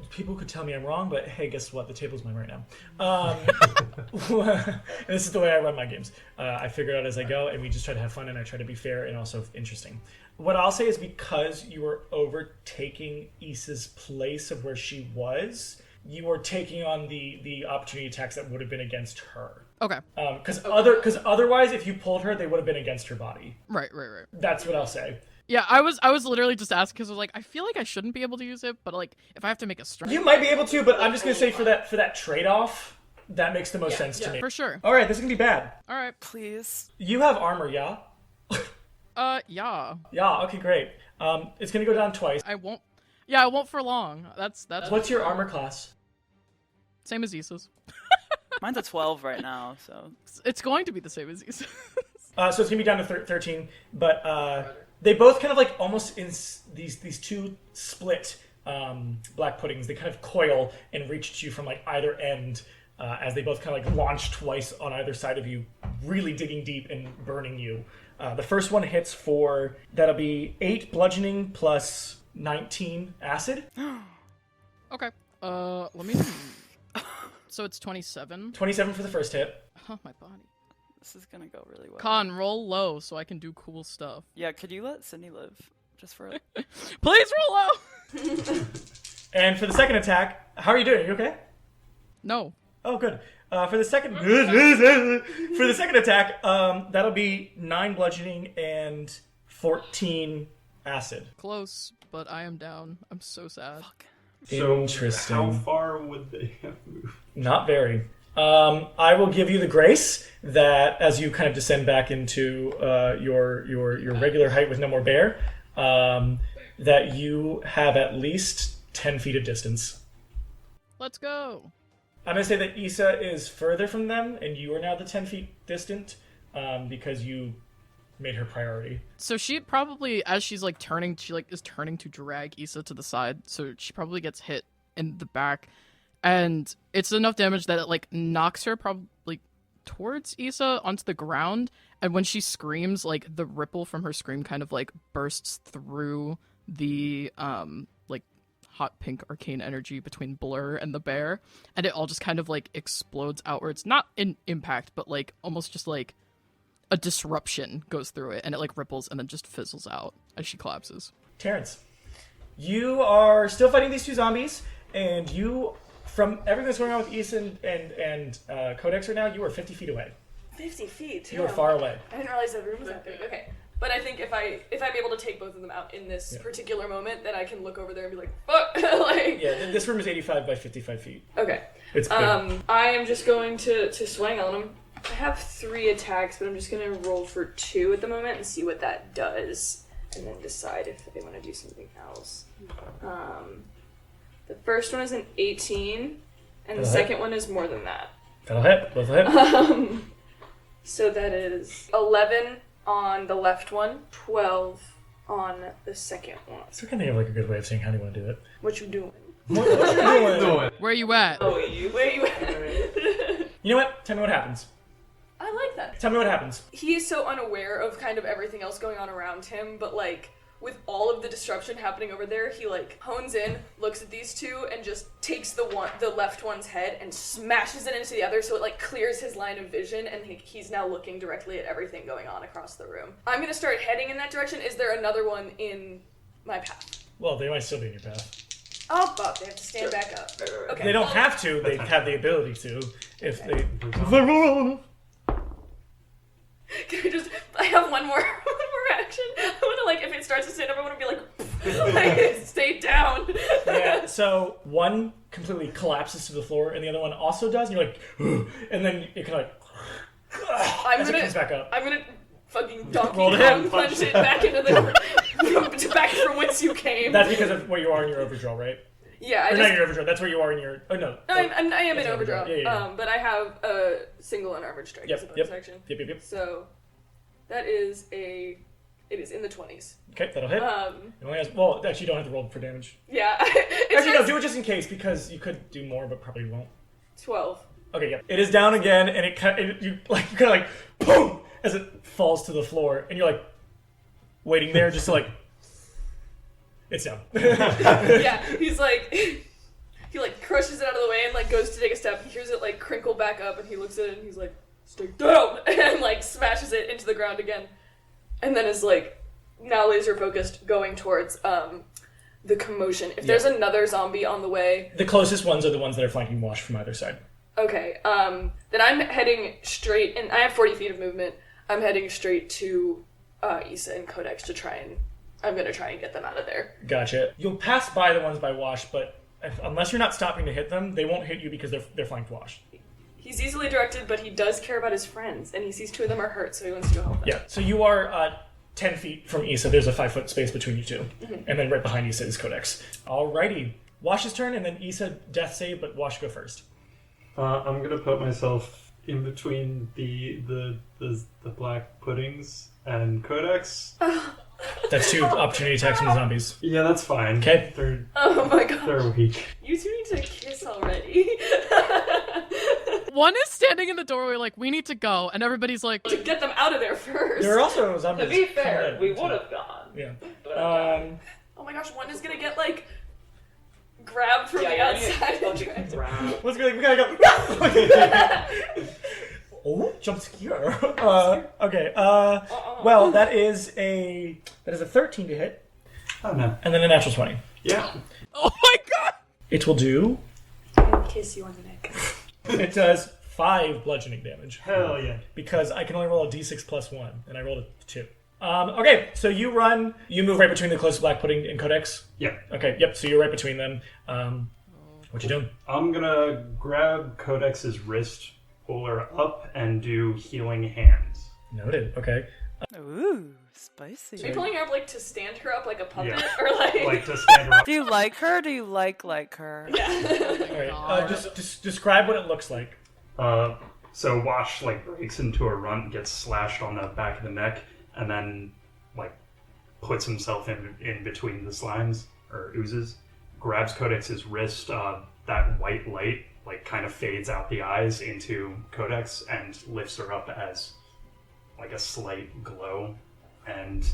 people could tell me I'm wrong, but hey, guess what? The table's mine right now. And this is the way I run my games. I figure it out as I go, and we just try to have fun, and I try to be fair and also interesting. What I'll say is because you were overtaking Issa's place of where she was, you were taking on the opportunity attacks that would have been against her. Okay. Because otherwise, if you pulled her, they would have been against her body. Right. That's what I'll say. Yeah, I was literally just asking because I was like, I feel like I shouldn't be able to use it, but like if I have to make a strength, You might be able to, but I'm just gonna say for that trade-off, that makes the most sense to me. for sure. All right, this is gonna be bad. All right. Please. You have armor, yeah? Yeah. Yeah. Okay, great. It's gonna go down twice. I won't. Yeah, I won't for long. That's What's your armor class? same as Issa's. Mine's a 12 right now, so. It's going to be the same as Issa's. So it's gonna be down to 13, but they both kind of like almost in these 2 split black puddings. They kind of coil and reach at you from like either end as they both kind of like launch twice on either side of you, really digging deep and burning you. The first one hits for, that'll be 8 bludgeoning plus 19 acid. Okay. Let me. So it's 27. 27 for the first hit. Oh, my body. This is gonna go really well. Con, roll low so I can do cool stuff. Yeah, could you let Sydney live? Just for Please roll low! And for the second attack, how are you doing? Are you okay? No. Oh, good. For the second attack, that'll be 9 bludgeoning and 14 acid. Close, but I am down. I'm so sad. Fuck. So Interesting. how far would they have moved? Not very. I will give you the grace that as you kind of descend back into your regular height with no more bear, that you have at least 10 feet of distance. Let's go. I'm going to say that Issa is further from them, and you are now the 10 feet distant because you made her priority. So she probably, as she's like turning, she like is turning to drag Issa to the side, so she probably gets hit in the back. And it's enough damage that it like knocks her probably towards Issa onto the ground. And when she screams, like the ripple from her scream kind of like bursts through the like hot pink arcane energy between Blur and the bear. And it all just kind of like explodes outwards. Not in impact, but like almost just like a disruption goes through it. And it like ripples and then just fizzles out as she collapses. Terrence, you are still fighting these 2 zombies, and you... From everything that's going on with Issa and Codex right now, you are 50 feet away. 50 feet. You are far away. I didn't realize the room was that big. Okay. But I think if I'm able to take both of them out in this particular moment, then I can look over there and be like, fuck! Like... Yeah, this room is 85 by 55 feet. Okay. It's big. I am just going to swing on them. I have 3 attacks, but I'm just going to roll for 2 at the moment and see what that does. And then decide if I want to do something else. The first one is an 18, and the second one is more than that. That'll hit. Both will hit. So that is 11 on the left one, 12 on the second one. So I can think of like a good way of saying how do you want to do it. What you doing? What you doing? Where you at? Oh, you. Where you at? You know what? Tell me what happens. I like that. Tell me what happens. He is so unaware of kind of everything else going on around him, but like with all of the disruption happening over there, he like hones in, looks at these two, and just takes the left one's head and smashes it into the other, so it like clears his line of vision, and he's now looking directly at everything going on across the room. I'm gonna start heading in that direction. Is there another one in my path? Well, they might still be in your path. Oh, fuck! They have to stand back up. Okay. They don't have to. They have the ability to. If they. Can I have one more action? I want to, like, if it starts to stand up, I want to be like stay down. Yeah, so one completely collapses to the floor, and the other one also does, and you're like, and then it kind of like, it comes back up. I'm gonna fucking donkey Roll Kong punch it back into the, back from whence you came. That's because of where you are in your overdraw, right? Yeah, not your overdraw, that's where you are in your, oh no. I am in overdraw, yeah. But I have a single unarmored strike as a bonus action. Yep. So, that is it is in the 20s. Okay, that'll hit. It only has, well, actually you don't have to roll for damage. Yeah. Actually, no, do it just in case, because you could do more, but probably won't. 12. Okay, yeah. It is down again, and you kind of like, boom, as it falls to the floor, and you're like, waiting there just to like, it's down. Yeah, he's like, he like crushes it out of the way and like goes to take a step. He hears it like crinkle back up, and he looks at it and he's like, "Stay down!" and like smashes it into the ground again, and then is like now laser focused, going towards the commotion. If there's another zombie on the way, the closest ones are the ones that are flanking Wash from either side. Okay, then I'm heading straight, and I have 40 feet of movement. I'm heading straight to Issa and Codex to I'm gonna try and get them out of there. Gotcha. You'll pass by the ones by Wash, but unless you're not stopping to hit them, they won't hit you because they're flanked Wash. He's easily directed, but he does care about his friends, and he sees two of them are hurt, so he wants to go help them. Yeah, so you are 10 feet from Issa. There's a 5-foot space between you two. Mm-hmm. And then right behind Issa is Codex. Alrighty. Wash's turn, and then Issa death save, but Wash go first. I'm gonna put myself in between the black puddings and Codex. That's 2 opportunity attacks from the zombies. Yeah, that's fine. Okay. Oh my god. They're weak. You two need to kiss already. One is standing in the doorway like, we need to go, and everybody's like... To get them out of there first. There are also zombies. To be fair, we would have gone. Yeah. Oh my gosh, one is gonna get like... grabbed from the outside and dragged. Let's be like, we gotta go. Oh, jump scare. Okay. Well, that is a 13 to hit. Oh no. And then a natural 20. Yeah. Oh my god! It will do. And kiss you on the neck. It does 5 bludgeoning damage. Hell yeah. Because I can only roll a d6 plus 1, and I rolled a 2. Okay, so you move right between the closest black pudding and Codex? Yeah. Okay, yep, so you're right between them. What you doing? I'm gonna grab Codex's wrist, pull her up, and do healing hands. Noted, okay. Ooh, spicy. Are you pulling her up like to stand her up like a puppet? Yeah. Or like to stand her up. Do you like her? Do you like her? Alright, just describe what it looks like. So Wash breaks into a run, gets slashed on the back of the neck, and then puts himself in between the slimes or oozes, grabs Codex's wrist. That white light kind of fades out the eyes into Codex and lifts her up as a slight glow, and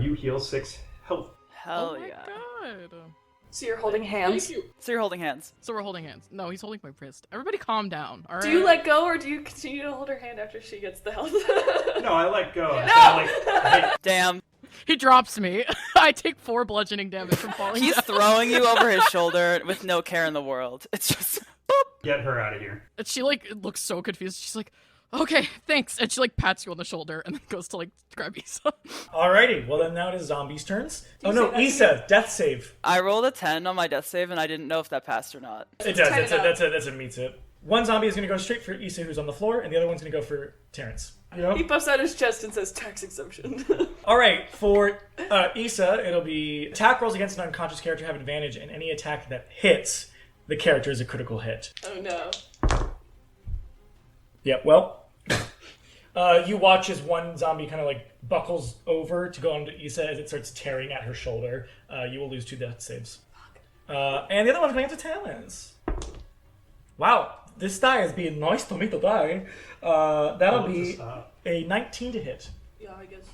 you heal 6 health. Hell oh my yeah. God. So you're holding hands? So you're holding hands. So we're holding hands. No, he's holding my wrist. Everybody calm down, alright? Do you let go, or do you continue to hold her hand after she gets the health? No, I let go. No! Damn. He drops me. I take 4 bludgeoning damage from falling He's down. throwing you over his shoulder with no care in the world. It's just... boop. Get her out of here. And she looks so confused. She's like, okay, thanks. And she pats you on the shoulder and then goes to grab Issa. Alrighty, well then now it is zombies' turns. Oh no, Issa, death save. I rolled a 10 on my death save, and I didn't know if that passed or not. It does, that's a meets it. One zombie is going to go straight for Issa, who's on the floor, and the other one's going to go for Terrence. He puffs out his chest and says tax exemption. Alright, for Issa, it'll be attack rolls against an unconscious character have advantage, and any attack that hits the character is a critical hit. Oh no. Yep, well, You watch as one zombie kind of like buckles over to go onto Issa as it starts tearing at her shoulder. You will lose 2 death saves. And the other one's going to Talons. Wow, this die is being nice to me today. That'll be a 19 to hit. Yeah, I guess.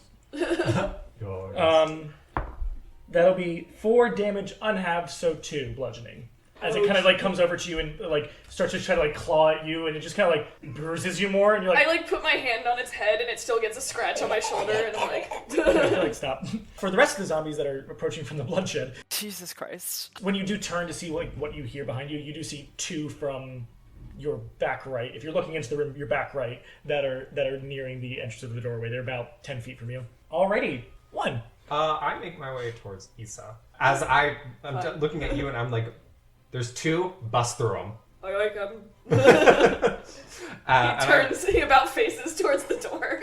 That'll be 4 damage unhalved, so 2 bludgeoning. As it kind of like comes over to you and like starts to try to like claw at you, and it just kind of like bruises you more, and you're like, I like put my hand on its head, and it still gets a scratch on my shoulder, and I'm like, like stop. For the rest of the zombies that are approaching from the bloodshed, Jesus Christ. when you do turn to see like what you hear behind you, you do see 2 from your back right. If you're looking into the room, your back right, that are nearing the entrance of the doorway. They're about 10 feet from you. Alrighty, 1. I make my way towards Issa. As I'm looking at you and I'm like, there's 2, bust through them. I like him. He turns, he about faces towards the door.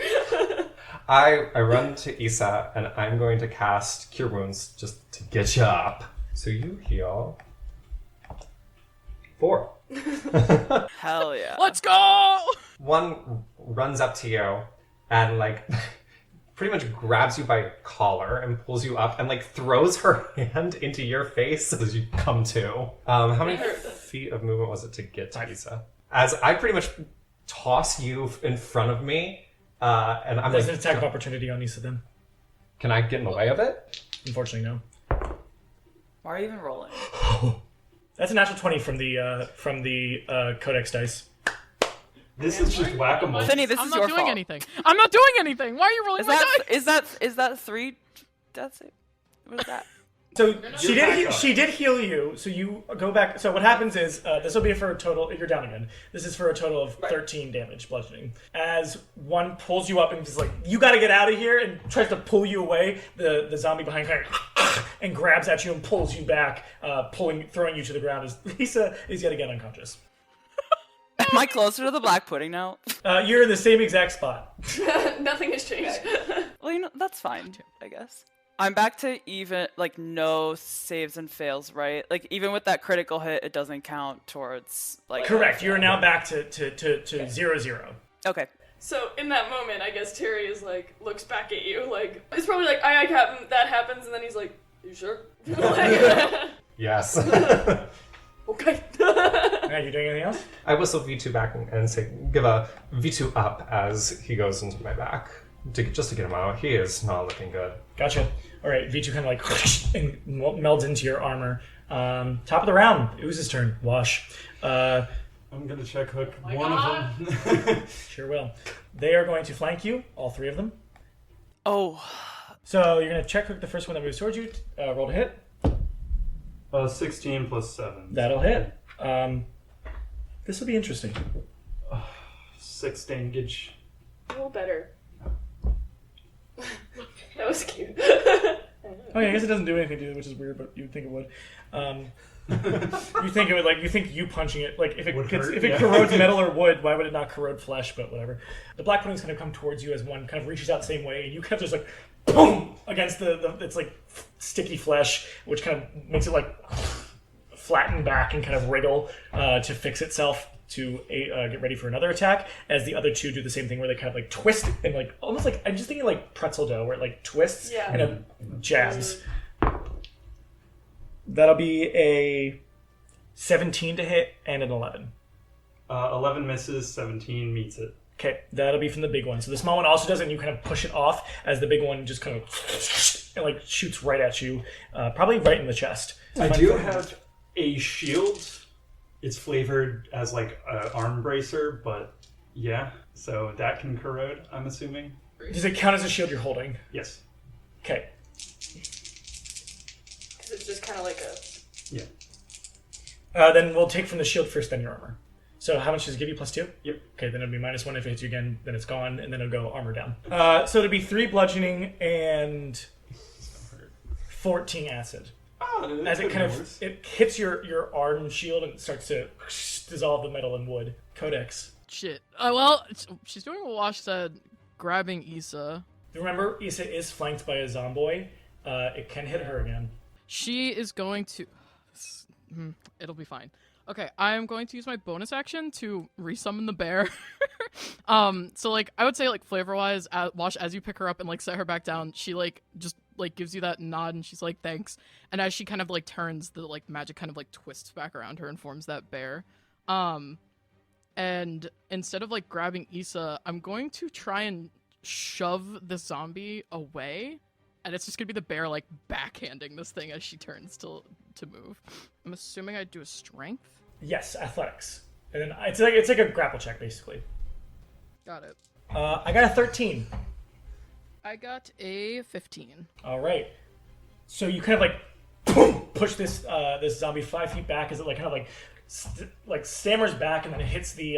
I run to Issa and I'm going to cast Cure Wounds just to get you up. So you heal 4. Hell yeah. Let's go! One runs up to you and like pretty much grabs you by your collar and pulls you up and like throws her hand into your face as you come to. How many feet of movement was it to get to Issa? As I pretty much toss you in front of me, and I'm There's like, an attack of opportunity on Issa then. can I get in the way of it? Unfortunately, no. Why are you even rolling? That's a natural 20 from the Codex dice. This is just whack-a-mole. Finny, this I'm is not your doing fault. anything. I'm not doing anything. Why are you rolling Is my that dice? is that 3 death save? What is that? So she did heal you, so you go back. So what happens is, this will be for a total, you're down again. This is for a total of 13 damage bludgeoning. As one pulls you up and is like, you gotta get out of here, and tries to pull you away, the zombie behind kind of and grabs at you and pulls you back, throwing you to the ground as Lisa is yet again unconscious. Am I closer to the black pudding now? You're in the same exact spot. Nothing has changed. Well, you know, that's fine too, I guess. I'm back to even, like, no saves and fails, right? Like, even with that critical hit, it doesn't count towards, like... Correct. You're now back to 0-0. Okay. So in that moment, I guess Terry is like, looks back at you, like, he's probably like, aye, Captain, that happens, and then he's like, you sure? Like, Yes. okay. Are you doing anything else? I whistle V2 back and say, give a V2 up as he goes into my back. Just to get him out. He is not looking good. Gotcha. All right, V2 kind of like and melds into your armor. Top of the round. Ooze's turn. Wash. I'm gonna check hook one of them. Sure will. They are going to flank you, all 3 of them. Oh. So you're going to check hook the first one that moves towards you. Roll to hit. 16 plus 7. That'll hit. This will be interesting. 6 damage. A little better. That was cute. Oh yeah, I guess it doesn't do anything to it, which is weird, but you'd think it would. You think it would, like, you think you punching it, like, if it corrodes metal or wood, why would it not corrode flesh? But whatever. The black pudding's going to come towards you as one kind of reaches out the same way, and you kind of just like boom against it's like sticky flesh, which kind of makes it like flatten back and kind of wriggle to fix itself to get ready for another attack. As the other 2 do the same thing, where they kind of like twist and like almost like, I'm just thinking like pretzel dough, where it like twists and it jabs. That'll be a 17 to hit and an 11. 11 misses, 17 meets it. Okay, that'll be from the big one. So the small one also does it, and you kind of push it off as the big one just kind of and like shoots right at you, probably right in the chest. I do have a shield. It's flavored as like an arm bracer, but yeah, so that can corrode, I'm assuming. Does it count as a shield you're holding? Yes. Okay. Because it's just kind of like a... Yeah. Then we'll take from the shield first, then your armor. So how much does it give you? +2? Yep. Okay, then it'll be -1 if it hits you again, then it's gone, and then it'll go armor down. So it'll be 3 bludgeoning and 14 acid. Oh, As it kind of it hits your arm shield and it starts to dissolve the metal and wood. Codex. Shit. Well, she's doing what Wash said, grabbing Issa. Remember, Issa is flanked by a zomboid. It can hit her again. She is going to... It'll be fine. Okay, I'm going to use my bonus action to resummon the bear. So like I would say like flavor wise, Wash, as you pick her up and like set her back down, she like just like gives you that nod and she's like thanks. And as she kind of like turns, the like magic kind of like twists back around her and forms that bear. And instead of like grabbing Issa, I'm going to try and shove the zombie away. And it's just gonna be the bear like backhanding this thing as she turns to move. I'm assuming I do a strength. Yes, athletics, and then it's like a grapple check basically. Got it. I got a 13. I got a 15. All right, so you kind of like boom, push this this zombie 5 feet back as it like kind of like stammers back and then it hits the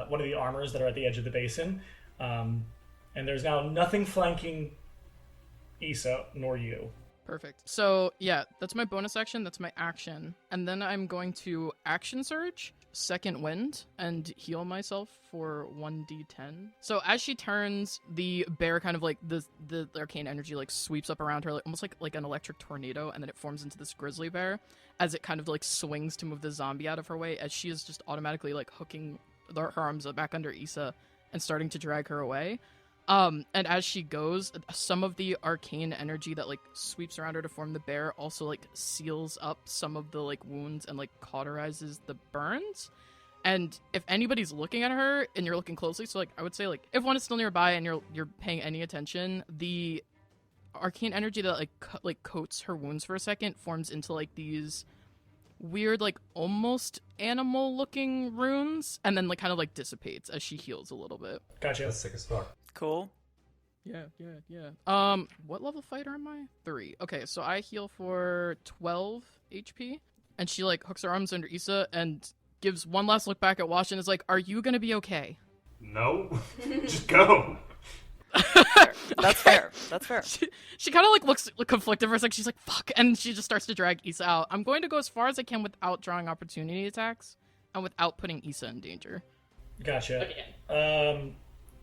one of the armors that are at the edge of the basin, and there's now nothing flanking Issa nor you. Perfect. So yeah, that's my bonus action, that's my action. And then I'm going to action surge, second wind, and heal myself for 1d10. So as she turns, the bear kind of like the arcane energy like sweeps up around her, like, almost like an electric tornado, and then it forms into this grizzly bear as it kind of like swings to move the zombie out of her way, as she is just automatically like hooking her arms back under Issa and starting to drag her away. And as she goes, some of the arcane energy that like sweeps around her to form the bear also like seals up some of the like wounds and like cauterizes the burns. And if anybody's looking at her and you're looking closely, so like I would say like if one is still nearby and you're paying any attention, the arcane energy that like coats her wounds for a second forms into like these weird like almost animal looking runes and then like kind of like dissipates as she heals a little bit. Gotcha. That's sick as fuck. Cool. Yeah. What level fighter am I? 3. Okay, so I heal for 12 HP, and she like hooks her arms under Issa and gives one last look back at Wash and is like, "Are you gonna be okay?" No, just go. That's fair. That's fair. She kind of like looks conflicted for a second. She's like, "Fuck," and she just starts to drag Issa out. I'm going to go as far as I can without drawing opportunity attacks and without putting Issa in danger. Gotcha. Again.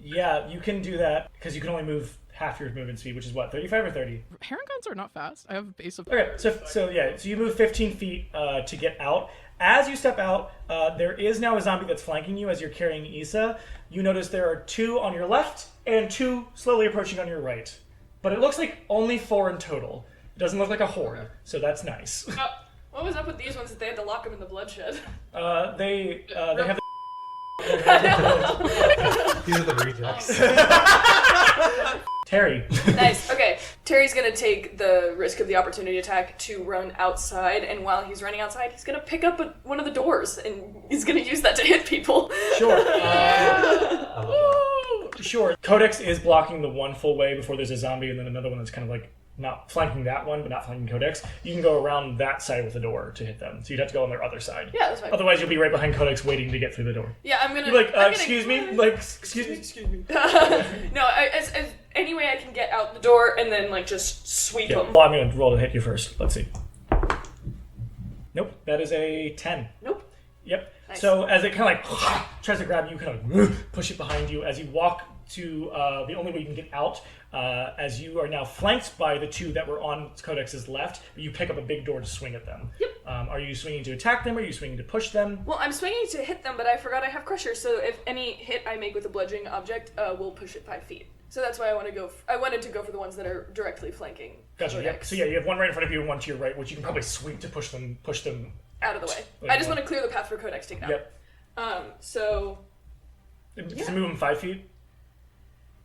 Yeah, you can do that because you can only move half your movement speed, which is what, 35 or 30? Heron guns are not fast. I have a base of... Okay, so you move 15 feet to get out. As you step out, there is now a zombie that's flanking you as you're carrying Issa. You notice there are 2 on your left and 2 slowly approaching on your right. But it looks like only 4 in total. It doesn't look like a horde, so that's nice. What was up with these ones that they had to lock them in the bloodshed? They have... These are the rejects. Terry. Nice. Okay. Terry's gonna take the risk of the opportunity attack to run outside, and while he's running outside, he's gonna pick up one of the doors, and he's gonna use that to hit people. Sure. Sure. Codex is blocking the one full way before there's a zombie, and then another one that's kind of like not flanking that one, but not flanking Codex. You can go around that side with the door to hit them. So you'd have to go on their other side. Yeah, that's fine. Otherwise, you'll be right behind Codex waiting to get through the door. Yeah, I'm gonna... You're like, I'm excuse me? gonna... Like, excuse me? No, as any way I can get out the door and then, like, just sweep them. Well, I'm going to roll to hit you first. Let's see. Nope. That is a 10. Nope. Yep. Nice. So as it kind of like tries to grab you, kind of push it behind you as you walk to the only way you can get out, as you are now flanked by the 2 that were on Codex's left, but you pick up a big door to swing at them. Yep. Are you swinging to attack them, or are you swinging to push them? Well, I'm swinging to hit them, but I forgot I have Crusher, so if any hit I make with a bludgeoning object, will push it 5 feet. So that's why I wanted to go for the ones that are directly flanking. Gotcha. Codex. Yeah. So yeah, you have one right in front of you and one to your right, which you can probably sweep to push them Out of the way. Like I just one. want to clear the path for Codex to get out. Yep. So... To move them 5 feet?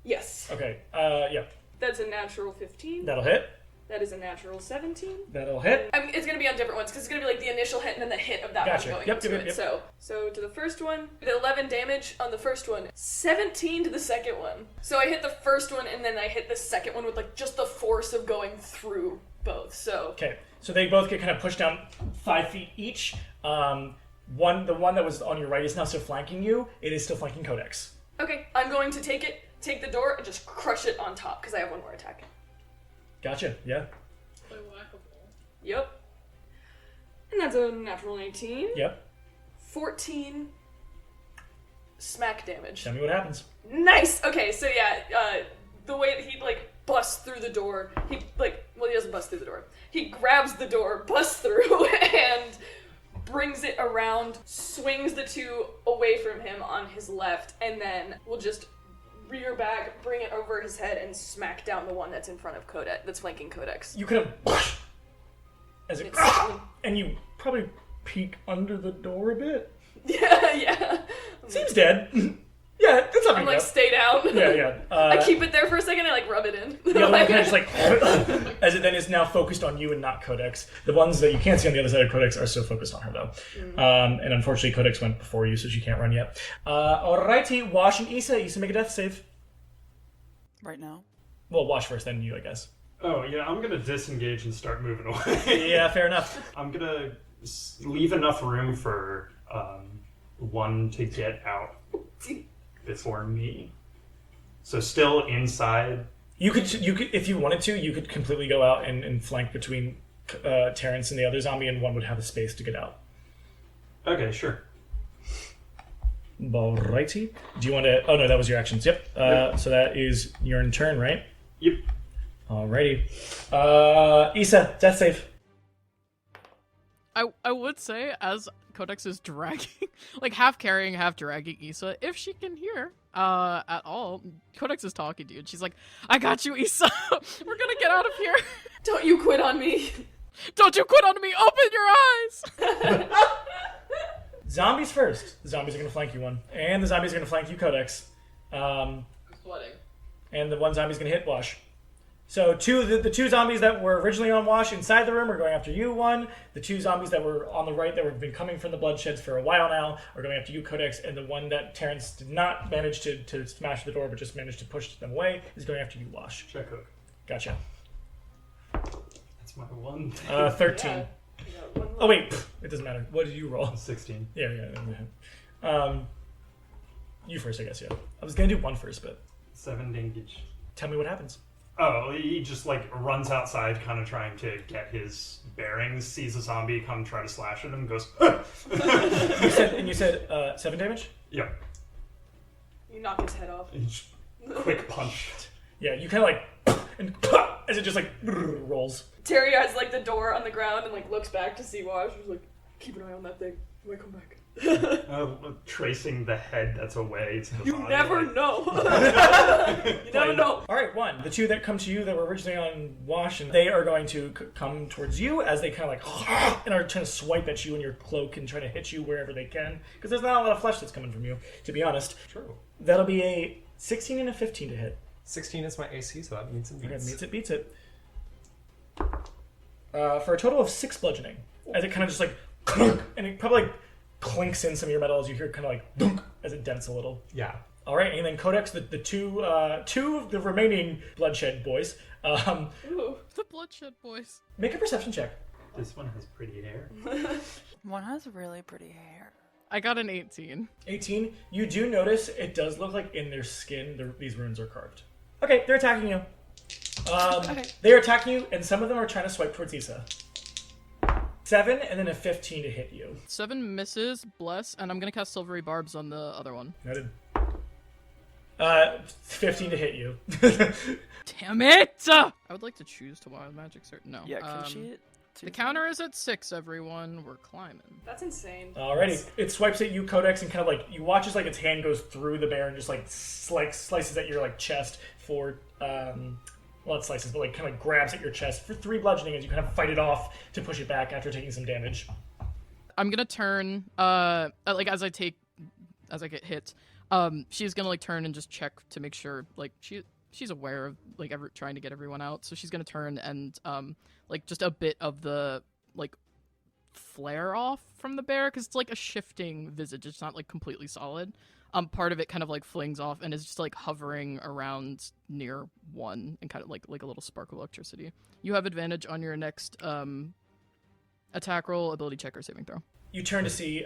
Yes. Okay. Yeah. That's a natural 15. That'll hit. That is a natural 17. That'll hit. It's going to be on different ones, because it's going to be like the initial hit and then the hit of that Gotcha. one going Yep, into yep, it. yep. So to the first one, the 11 damage on the first one, 17 to the second one. So I hit the first one, and then I hit the second one with like just the force of going through both, so... Okay. So they both get kind of pushed down 5 feet each. The one that was on your right is now still flanking you. It is still flanking Codex. Okay, I'm going to take the door, and just crush it on top, because I have one more attack. Gotcha. Yeah. Yep. And that's a natural 18. Yep. 14 smack damage. Tell me what happens. Nice! Okay, so yeah, the way that he, like, busts through the door, he doesn't bust through the door. He grabs the door, busts through, and brings it around, swings the two away from him on his left, and then will just rear back, bring it over his head, and smack down the one that's in front of Codex, that's flanking Codex. You kind of as it and you probably peek under the door a bit. Yeah. Seems dead. Yeah, that's not I'm like, stay down. Yeah. I keep it there for a second, I like rub it in. The other one kind of just like, as it then is now focused on you and not Codex. The ones that you can't see on the other side of Codex are still focused on her though. And unfortunately Codex went before you, so she can't run yet. Alrighty, Wash and Issa. Issa, make a death save. Right now? Well, Wash first, then you, I guess. Oh, yeah, I'm gonna disengage and start moving away. Yeah, fair enough. I'm gonna leave enough room for one to get out before me. So still inside. You could, if you wanted to, you could completely go out and flank between Terrence and the other zombie, and one would have a space to get out. Okay, sure. Alrighty. Do you want to... Oh, no, that was your actions. Yep. So that is your turn, right? Yep. Alrighty. Issa, death save. I would say, as Codex is dragging, like half carrying, half dragging Issa, if she can hear at all, Codex is talking to you, and she's like, I got you, Issa. We're gonna get out of here. Don't you quit on me. Don't you quit on me. Open your eyes. Zombies first. The zombies are going to flank you one. And the zombies are going to flank you, Codex. I'm sweating. And the one zombie's going to hit Wash. So the two zombies that were originally on Wash inside the room are going after you, one. The two zombies that were on the right that have been coming from the bloodsheds for a while now are going after you, Codex. And the one that Terrence did not manage to smash the door but just managed to push them away is going after you, Wash. Check hook. Gotcha. That's my one. 13. Yeah. Oh, wait. It doesn't matter. What did you roll? 16. Yeah. You first, I guess, yeah. I was going to do one first, but... 7 damage. Tell me what happens. Oh, he just like runs outside, kind of trying to get his bearings, sees a zombie come try to slash at him, goes, You said 7 damage? Yep. You knock his head off. Quick punch. Yeah, you kind of like... and as it just like rolls. Terry has like the door on the ground and like looks back to see Wash. He's like, keep an eye on that thing. He might come back. Tracing the head that's away to the You body. never know. You never know. All right, one. The two that come to you that were originally on Wash, and they are going to come towards you as they kind of like and are trying to swipe at you in your cloak and try to hit you wherever they can. Because there's not a lot of flesh that's coming from you, to be honest. True. That'll be a 16 and a 15 to hit. 16 is my AC, so that means it beats. Okay, beats it. For a total of 6 bludgeoning. As it kind of just like and it probably like clinks in some of your metal as you hear kind of like dunk as it dents a little. Yeah. All right, and then Codex, the two of the remaining bloodshed boys. Ooh, the bloodshed boys. Make a perception check. This one has pretty hair. One has really pretty hair. I got an 18. 18. You do notice it does look like in their skin these runes are carved. Okay, they're attacking you. Okay. They're attacking you, and some of them are trying to swipe towards Issa. 7 and then a 15 to hit you. 7 misses, bless, and I'm gonna cast Silvery Barbs on the other one. Noted. 15 to hit you. Damn it! I would like to choose to wild magic cert. No. Yeah, can she? The counter is at 6, everyone. We're climbing. That's insane. Alrighty. It swipes at you, Codex, and kind of like, you watch as like its hand goes through the bear and just like slices at your like chest for, well, it slices, but like kind of grabs at your chest for 3 bludgeoning as you kind of fight it off to push it back after taking some damage. I'm gonna turn, like as I get hit, she's gonna like turn and just check to make sure, like she's aware of like trying to get everyone out, so she's gonna turn and like just a bit of the like flare off from the bear because it's like a shifting visage. It's not like completely solid. Part of it kind of like flings off and is just like hovering around near one and kind of like a little spark of electricity. You have advantage on your next attack roll, ability check, or saving throw. You turn to see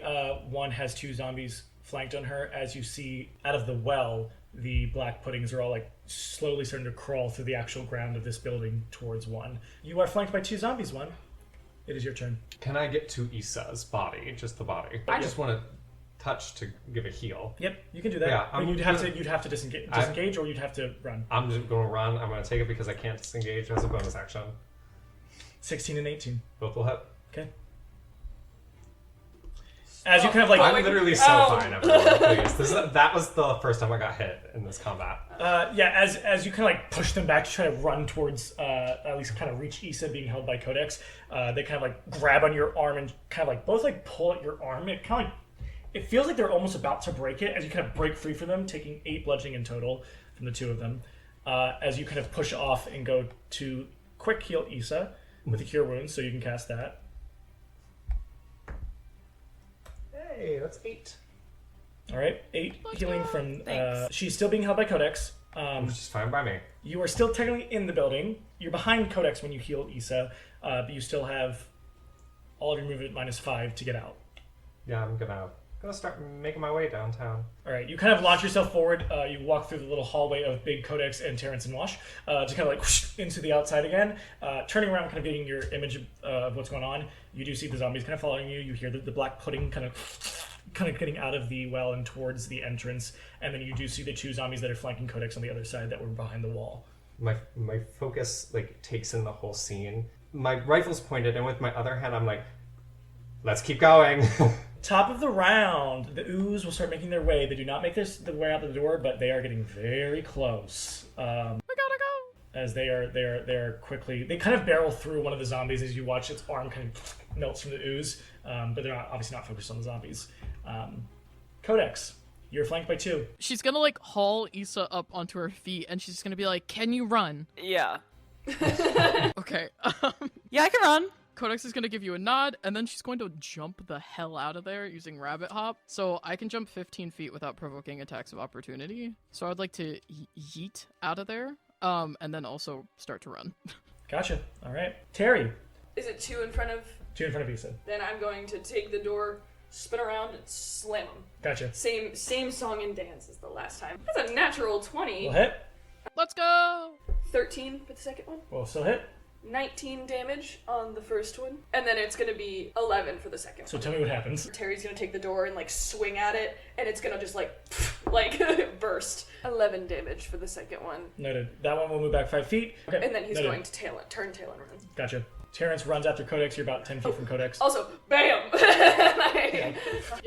one has 2 zombies flanked on her as you see out of the well the black puddings are all like slowly starting to crawl through the actual ground of this building towards one. You are flanked by 2 zombies, one. It is your turn. Can I get to Issa's body? Just the body. I just want to touch to give a heal. Yep, you can do that. Yeah, but you'd have to disengage or you'd have to run. I'm just going to run. I'm going to take it because I can't disengage as a bonus action. 16 and 18. Both will hit. Okay. As you kind of like... I'm literally so fine, everyone, please. That was the first time I got hit in this combat. As you kind of like push them back to try to run towards, at least kind of reach Issa being held by Codex, they kind of like grab on your arm and kind of like both like pull at your arm. It kind of like, it feels like they're almost about to break it as you kind of break free from them, taking 8 bludgeoning in total from the 2 of them. As you kind of push off and go to quick heal Issa with a Cure Wounds, so you can cast that. Hey, that's 8. All right, 8 healing from... Thanks. she's still being held by Codex. Which is fine by me. You are still technically in the building. You're behind Codex when you heal Issa, but you still have all of your movement -5 to get out. Yeah, I'm gonna start making my way downtown. All right, you kind of launch yourself forward. You walk through the little hallway of Big Codex and Terrence and Wash to kind of like whoosh, into the outside again. Turning around, kind of getting your image of what's going on. You do see the zombies kind of following you. You hear the black pudding kind of getting out of the well and towards the entrance. And then you do see the 2 zombies that are flanking Codex on the other side that were behind the wall. My focus like takes in the whole scene. My rifle's pointed, and with my other hand, I'm like, let's keep going. Top of the round, the ooze will start making their way. They do not make the way out the door, but they are getting very close. We gotta go. As they are quickly, they kind of barrel through one of the zombies as you watch its arm kind of melts from the ooze, but they're obviously not focused on the zombies. Codex, you're flanked by 2. She's gonna like haul Issa up onto her feet, and she's gonna be like, "Can you run?" Yeah. Okay. Yeah, I can run. Codex is gonna give you a nod, and then she's going to jump the hell out of there using Rabbit Hop. So I can jump 15 feet without provoking attacks of opportunity. So I'd like to yeet out of there, and then also start to run. Gotcha. All right. Terry, Is it 2 in front of? 2 in front of Issa. Then I'm going to take the door, spin around, and slam them. Gotcha. Same song and dance as the last time. That's a natural 20. We'll hit. Let's go! 13 for the second one. We'll still hit. 19 damage on the first one. And then it's going to be 11 for the second So one. tell me what happens. Terry's going to take the door and like swing at it, and it's going to just like burst. 11 damage for the second one. Noted. That one will move back 5 feet. Okay. And then he's Noted. going to turn tail and run. Gotcha. Terrence runs after Codex. You're about 10 feet from Codex. Also, BAM!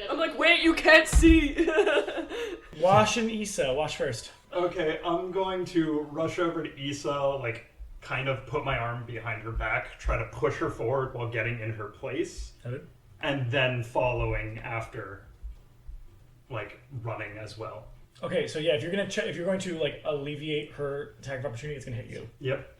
I'm like, wait, you can't see! Wash and Issa. Wash first. Okay, I'm going to rush over to Issa, like, kind of put my arm behind her back, try to push her forward while getting in her place, Noted. and then following after, like, running as well. Okay, so yeah, if you're going to like alleviate her attack of opportunity, it's gonna hit you. Yep.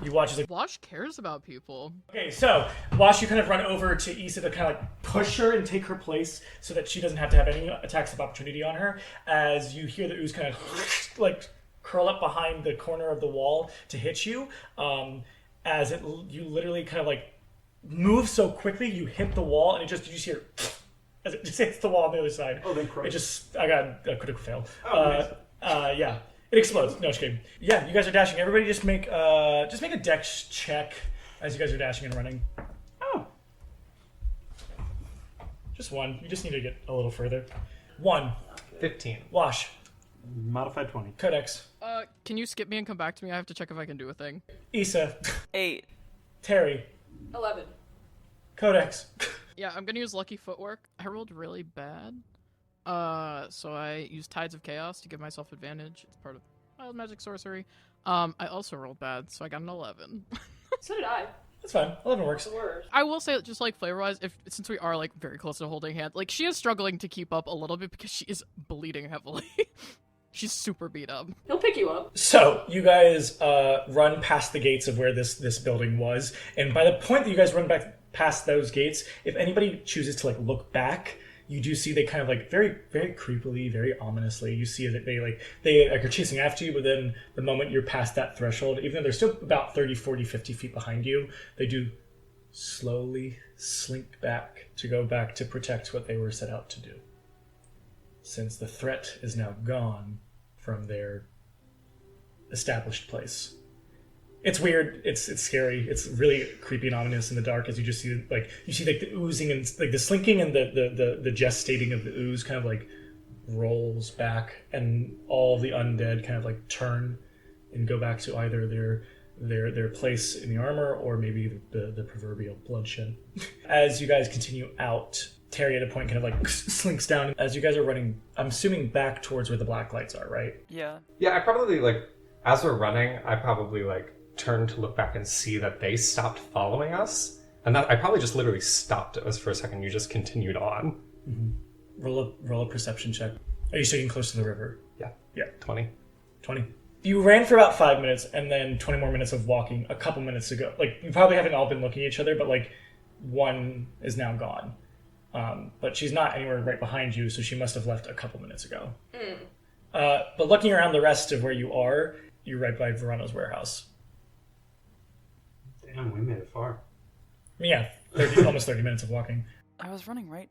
You watch as like. Wash cares about people. Okay, so Wash, you kind of run over to Issa to kind of like push her and take her place so that she doesn't have to have any attacks of opportunity on her. As you hear the ooze kind of like curl up behind the corner of the wall to hit you, you literally kind of like move so quickly you hit the wall and you just hear as it just hits the wall on the other side. Oh, then It just I got a critical fail. Oh, nice. Yeah. It explodes. No, just kidding. Yeah, you guys are dashing. Everybody just make a dex check as you guys are dashing and running. Oh. Just one. You just need to get a little further. 1. 15. Wash. Modified 20. Codex. Can you skip me and come back to me? I have to check if I can do a thing. Issa. 8. Terry. 11. Codex. Yeah, I'm gonna use Lucky Footwork. I rolled really bad. So I used Tides of Chaos to give myself advantage. It's part of Wild Magic Sorcery. I also rolled bad, so I got an 11. So did I. That's fine. 11 works. The worst. I will say, just like flavor-wise, since we are like very close to holding hand, like she is struggling to keep up a little bit because she is bleeding heavily. She's super beat up. He'll pick you up. So you guys run past the gates of where this building was, and by the point that you guys run back past those gates, if anybody chooses to like look back, you do see they kind of like very, very creepily, very ominously, you see that they are chasing after you, but then the moment you're past that threshold, even though they're still about 30, 40, 50 feet behind you, they do slowly slink back to go back to protect what they were set out to do. Since the threat is now gone from their established place. It's weird. It's scary. It's really creepy and ominous in the dark as you just see like the oozing and like the slinking and the gestating of the ooze kind of like rolls back, and all the undead kind of like turn and go back to either their place in the armor or maybe the proverbial bloodshed. As you guys continue out, Terry at a point kind of like slinks down as you guys are running, I'm assuming back towards where the black lights are, right? Yeah. Yeah, I probably, like, as we're running, I probably, like, turn to look back and see that they stopped following us. And that I probably just literally stopped us for a second. You just continued on. Mm-hmm. Roll a perception check. Are you sticking close to the river? Yeah, 20. 20. You ran for about 5 minutes and then 20 more minutes of walking a couple minutes ago. Like, you probably haven't all been looking at each other, but, like, one is now gone. But she's not anywhere right behind you, so she must have left a couple minutes ago. But looking around the rest of where you are, you're right by Verano's warehouse. Damn, we made it far. Yeah, almost 30 minutes of walking. I was running right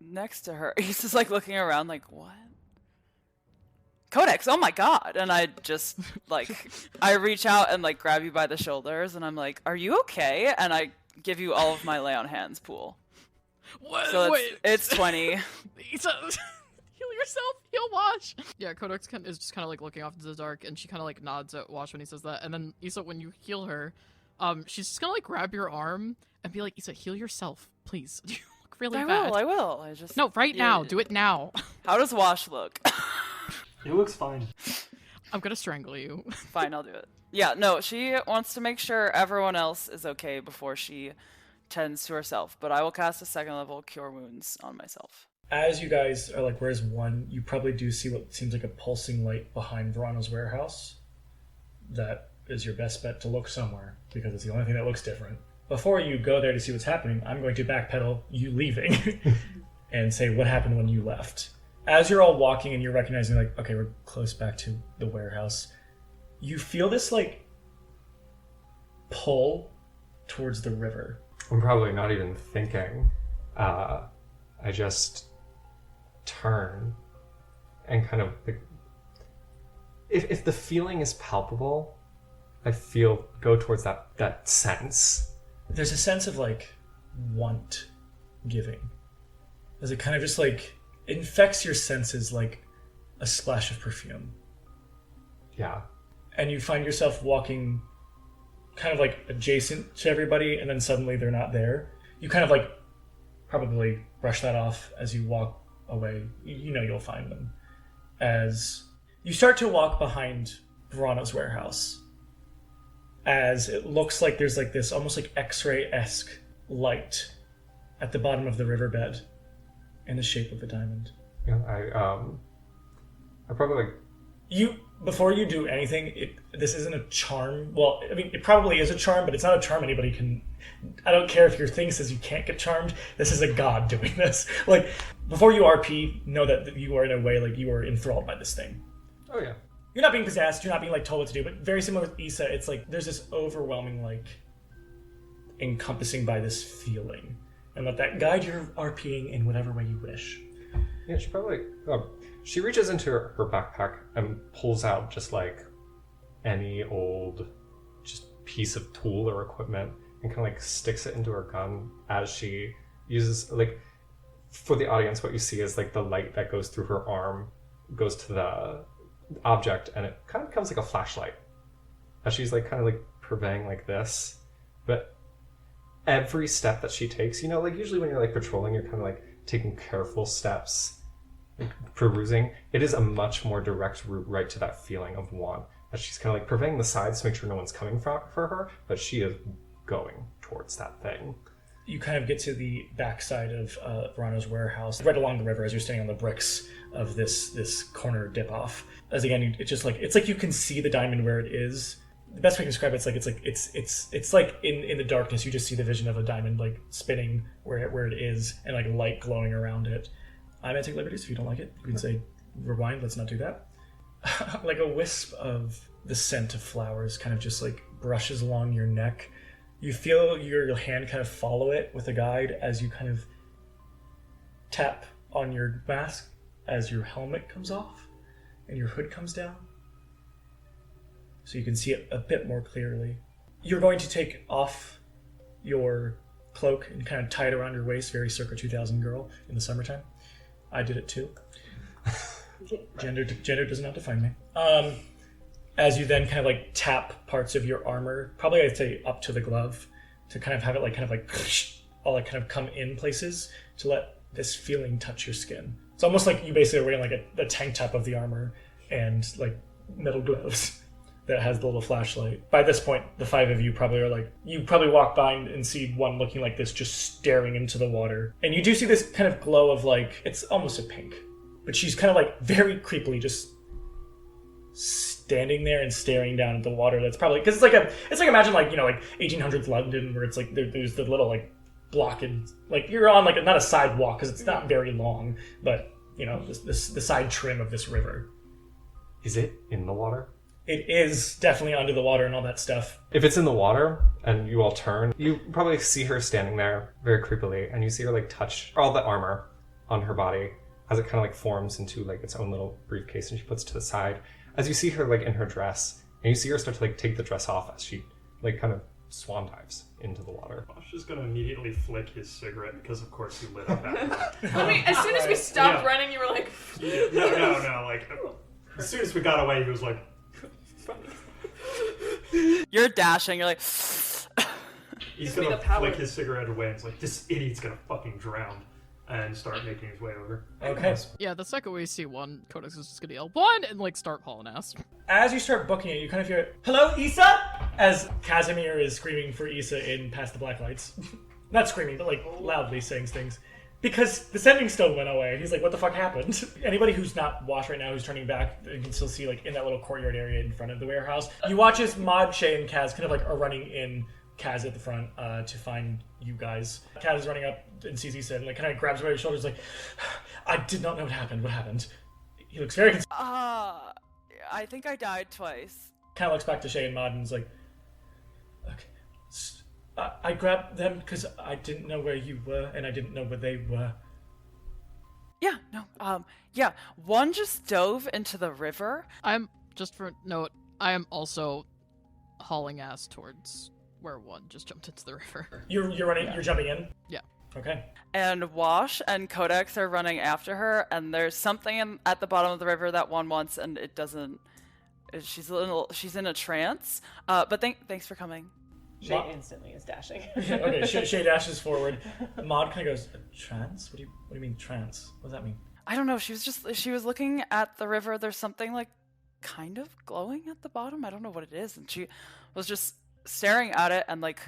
next to her. He's just like looking around like, what? Codex, oh my god. And I just like, I reach out and like grab you by the shoulders and I'm like, are you okay? And I give you all of my lay on hands pool. What? So Wait. it's 20. Heal yourself. Heal Wash. Yeah, Codex is just kind of like looking off into the dark, and she kind of like nods at Wash when he says that. And then Issa, when you heal her, she's just gonna like grab your arm and be like, Issa, heal yourself, please. You look really bad. I will. I just No, right now. Do it now. How does Wash look? It looks fine. I'm gonna strangle you. Fine, I'll do it. Yeah, no, she wants to make sure everyone else is okay before she tends to herself, but I will cast a 2nd level Cure Wounds on myself. As you guys are like, where's one? You probably do see what seems like a pulsing light behind Verano's warehouse. That is your best bet to look somewhere, because it's the only thing that looks different. Before you go there to see what's happening, I'm going to backpedal you leaving and say what happened when you left. As you're all walking and you're recognizing, like, okay, we're close back to the warehouse, you feel this, like, pull towards the river. I'm probably not even thinking. I just turn and kind of... If the feeling is palpable, I go towards that sense. There's a sense of, like, want giving. As it kind of just, like, infects your senses like a splash of perfume. Yeah. And you find yourself walking kind of like adjacent to everybody, and then suddenly they're not there. You kind of like probably brush that off as you walk away. You know you'll find them. As you start to walk behind Verano's warehouse, as it looks like there's like this almost like X-ray-esque light at the bottom of the riverbed in the shape of a diamond. Yeah, I probably like... Before you do anything, this isn't a charm. Well, I mean, it probably is a charm, but it's not a charm anybody can... I don't care if your thing says you can't get charmed. This is a god doing this. Like, before you RP, know that you are in a way, like, you are enthralled by this thing. Oh, yeah. You're not being possessed, you're not being, like, told what to do, but very similar with Issa, it's like, there's this overwhelming, like, encompassing by this feeling. And let that guide your RPing in whatever way you wish. Yeah, she probably... she reaches into her backpack and pulls out just like any old just piece of tool or equipment and kind of like sticks it into her gun as she uses, like, for the audience, what you see is like the light that goes through her arm goes to the object and it kind of becomes like a flashlight as she's like kind of like purveying like this. But every step that she takes, you know, like usually when you're like patrolling, you're kind of like taking careful steps, perusing. It is a much more direct route right to that feeling of want, as she's kind of like purveying the sides to make sure no one's coming for her, but she is going towards that thing. You kind of get to the backside of Verano's warehouse, right along the river as you're standing on the bricks of this corner dip off. As again, it's like you can see the diamond where it is. The best way to describe it, it's like in the darkness you just see the vision of a diamond like spinning where it is and like light glowing around it. I might take liberties if you don't like it. You can say rewind, let's not do that. Like a wisp of the scent of flowers kind of just like brushes along your neck. You feel your hand kind of follow it with a guide as you kind of tap on your mask as your helmet comes off and your hood comes down, so you can see it a bit more clearly. You're going to take off your cloak and kind of tie it around your waist, very circa 2000 girl in the summertime. I did it too. Gender does not define me. As you then kind of like tap parts of your armor, probably I'd say up to the glove, to kind of have it like all like kind of come in places to let this feeling touch your skin. It's almost like you basically are wearing like a tank top of the armor and like metal gloves that has the little flashlight. By this point, the 5 of you probably are like, you probably walk by and see one looking like this, just staring into the water. And you do see this kind of glow of like, it's almost a pink, but she's kind of like very creepily just standing there and staring down at the water. That's probably, because it's like imagine like, you know, like 1800s London where it's like, there's the little like blockage, like you're on like, not a sidewalk because it's not very long, but you know, the side trim of this river. Is it in the water? It is definitely under the water and all that stuff. If it's in the water and you all turn, you probably see her standing there very creepily, and you see her like touch all the armor on her body as it kind of like forms into like its own little briefcase, and she puts it to the side. As you see her like in her dress, and you see her start to like take the dress off as she like kind of swan dives into the water. Josh is gonna immediately flick his cigarette because of course he lit up after. I mean, as soon as we stopped running, you were like... No, like, as soon as we got away, he was like... You're dashing, you're like... He's gonna flick his cigarette away and it's like, this idiot's gonna fucking drown. And start making his way over. Okay. Yeah, the second we see one, Codex is just gonna yell, "One!" and like start hauling ass. As you start booking it, you kind of hear, "Hello, Issa?" As Casimir is screaming for Issa in Past the Black Lights. Not screaming, but like loudly saying things. Because the sending stone went away. He's like, what the fuck happened? Anybody who's not watched right now, who's turning back, you can still see like in that little courtyard area in front of the warehouse. You watch as Mod, Shay, and Kaz kind of like are running in, Kaz at the front to find you guys. Kaz is running up and sees Issa and like kind of grabs her by your shoulders like, I did not know what happened. What happened? He looks very concerned. I think I died twice. Kind of looks back to Shay and Mod and is like, okay. I grabbed them because I didn't know where you were and I didn't know where they were. Yeah, no, yeah. One just dove into the river. Just for note, I am also hauling ass towards where one just jumped into the river. You're running, you're jumping in? Yeah. Okay. And Wash and Codex are running after her, and there's something at the bottom of the river that one wants, and it doesn't. She's in a trance. But thanks for coming. Shay instantly is dashing. Okay, Shay dashes forward. Maud kind of goes, trance? What do you mean trance? What does that mean? I don't know. She was looking at the river. There's something like kind of glowing at the bottom. I don't know what it is, and she was just staring at it and like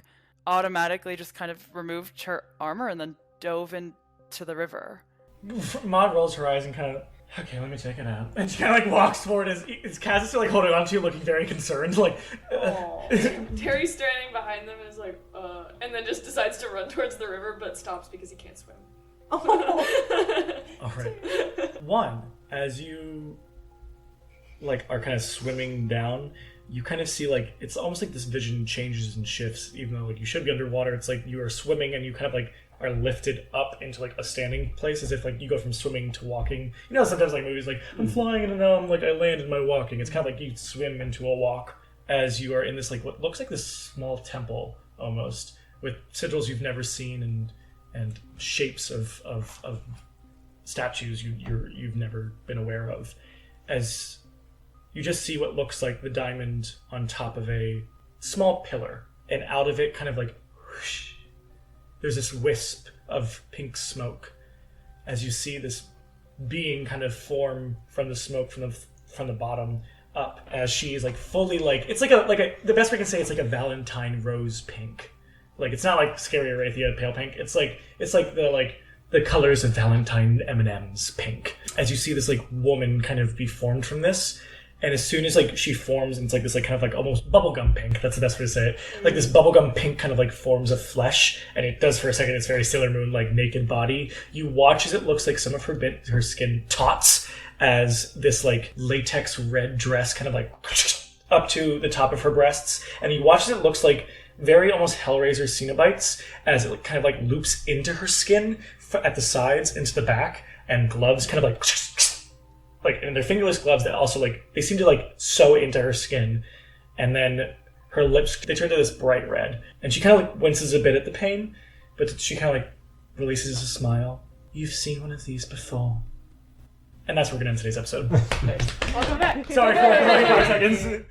automatically just kind of removed her armor and then dove into the river. Maud rolls her eyes and kind of, okay, let me check it out. And she kind of like walks forward as Kaz is still like holding on to you, looking very concerned. Like, Terry's standing behind them and is like, and then just decides to run towards the river, but stops because he can't swim. All right. One, as you like are kind of swimming down, you kind of see like it's almost like this vision changes and shifts. Even though like you should be underwater, it's like you are swimming and you kind of like are lifted up into like a standing place, as if like you go from swimming to walking. You know, sometimes like movies like I'm flying and now I'm like I land in my walking. It's kind of like you swim into a walk as you are in this like what looks like this small temple almost with sigils you've never seen and shapes of statues you've never been aware of. As you just see what looks like the diamond on top of a small pillar, and out of it kind of like whoosh, there's this wisp of pink smoke as you see this being kind of form from the smoke from the bottom up, as she is like fully like it's like a the best we can say it's like a Valentine rose pink. Like it's not like scary Arathia pale pink. It's like the colors of Valentine M&M's pink. As you see this like woman kind of be formed from this, and as soon as like she forms, and it's like this like kind of like almost bubblegum pink. That's the best way to say it. Like this bubblegum pink kind of like forms of flesh, and it does for a second. It's very Sailor Moon like naked body. You watch as it looks like some of her skin tots as this like latex red dress kind of like up to the top of her breasts, and you watch as it looks like very almost Hellraiser Cenobites as it kind of like loops into her skin at the sides into the back, and gloves kind of like and they're fingerless gloves that also like they seem to like sew into her skin, and then her lips they turn to this bright red, and she kind of like winces a bit at the pain, but she kind of like releases a smile. You've seen one of these before. And that's where we're gonna end today's episode. Welcome back. Sorry for 5 seconds.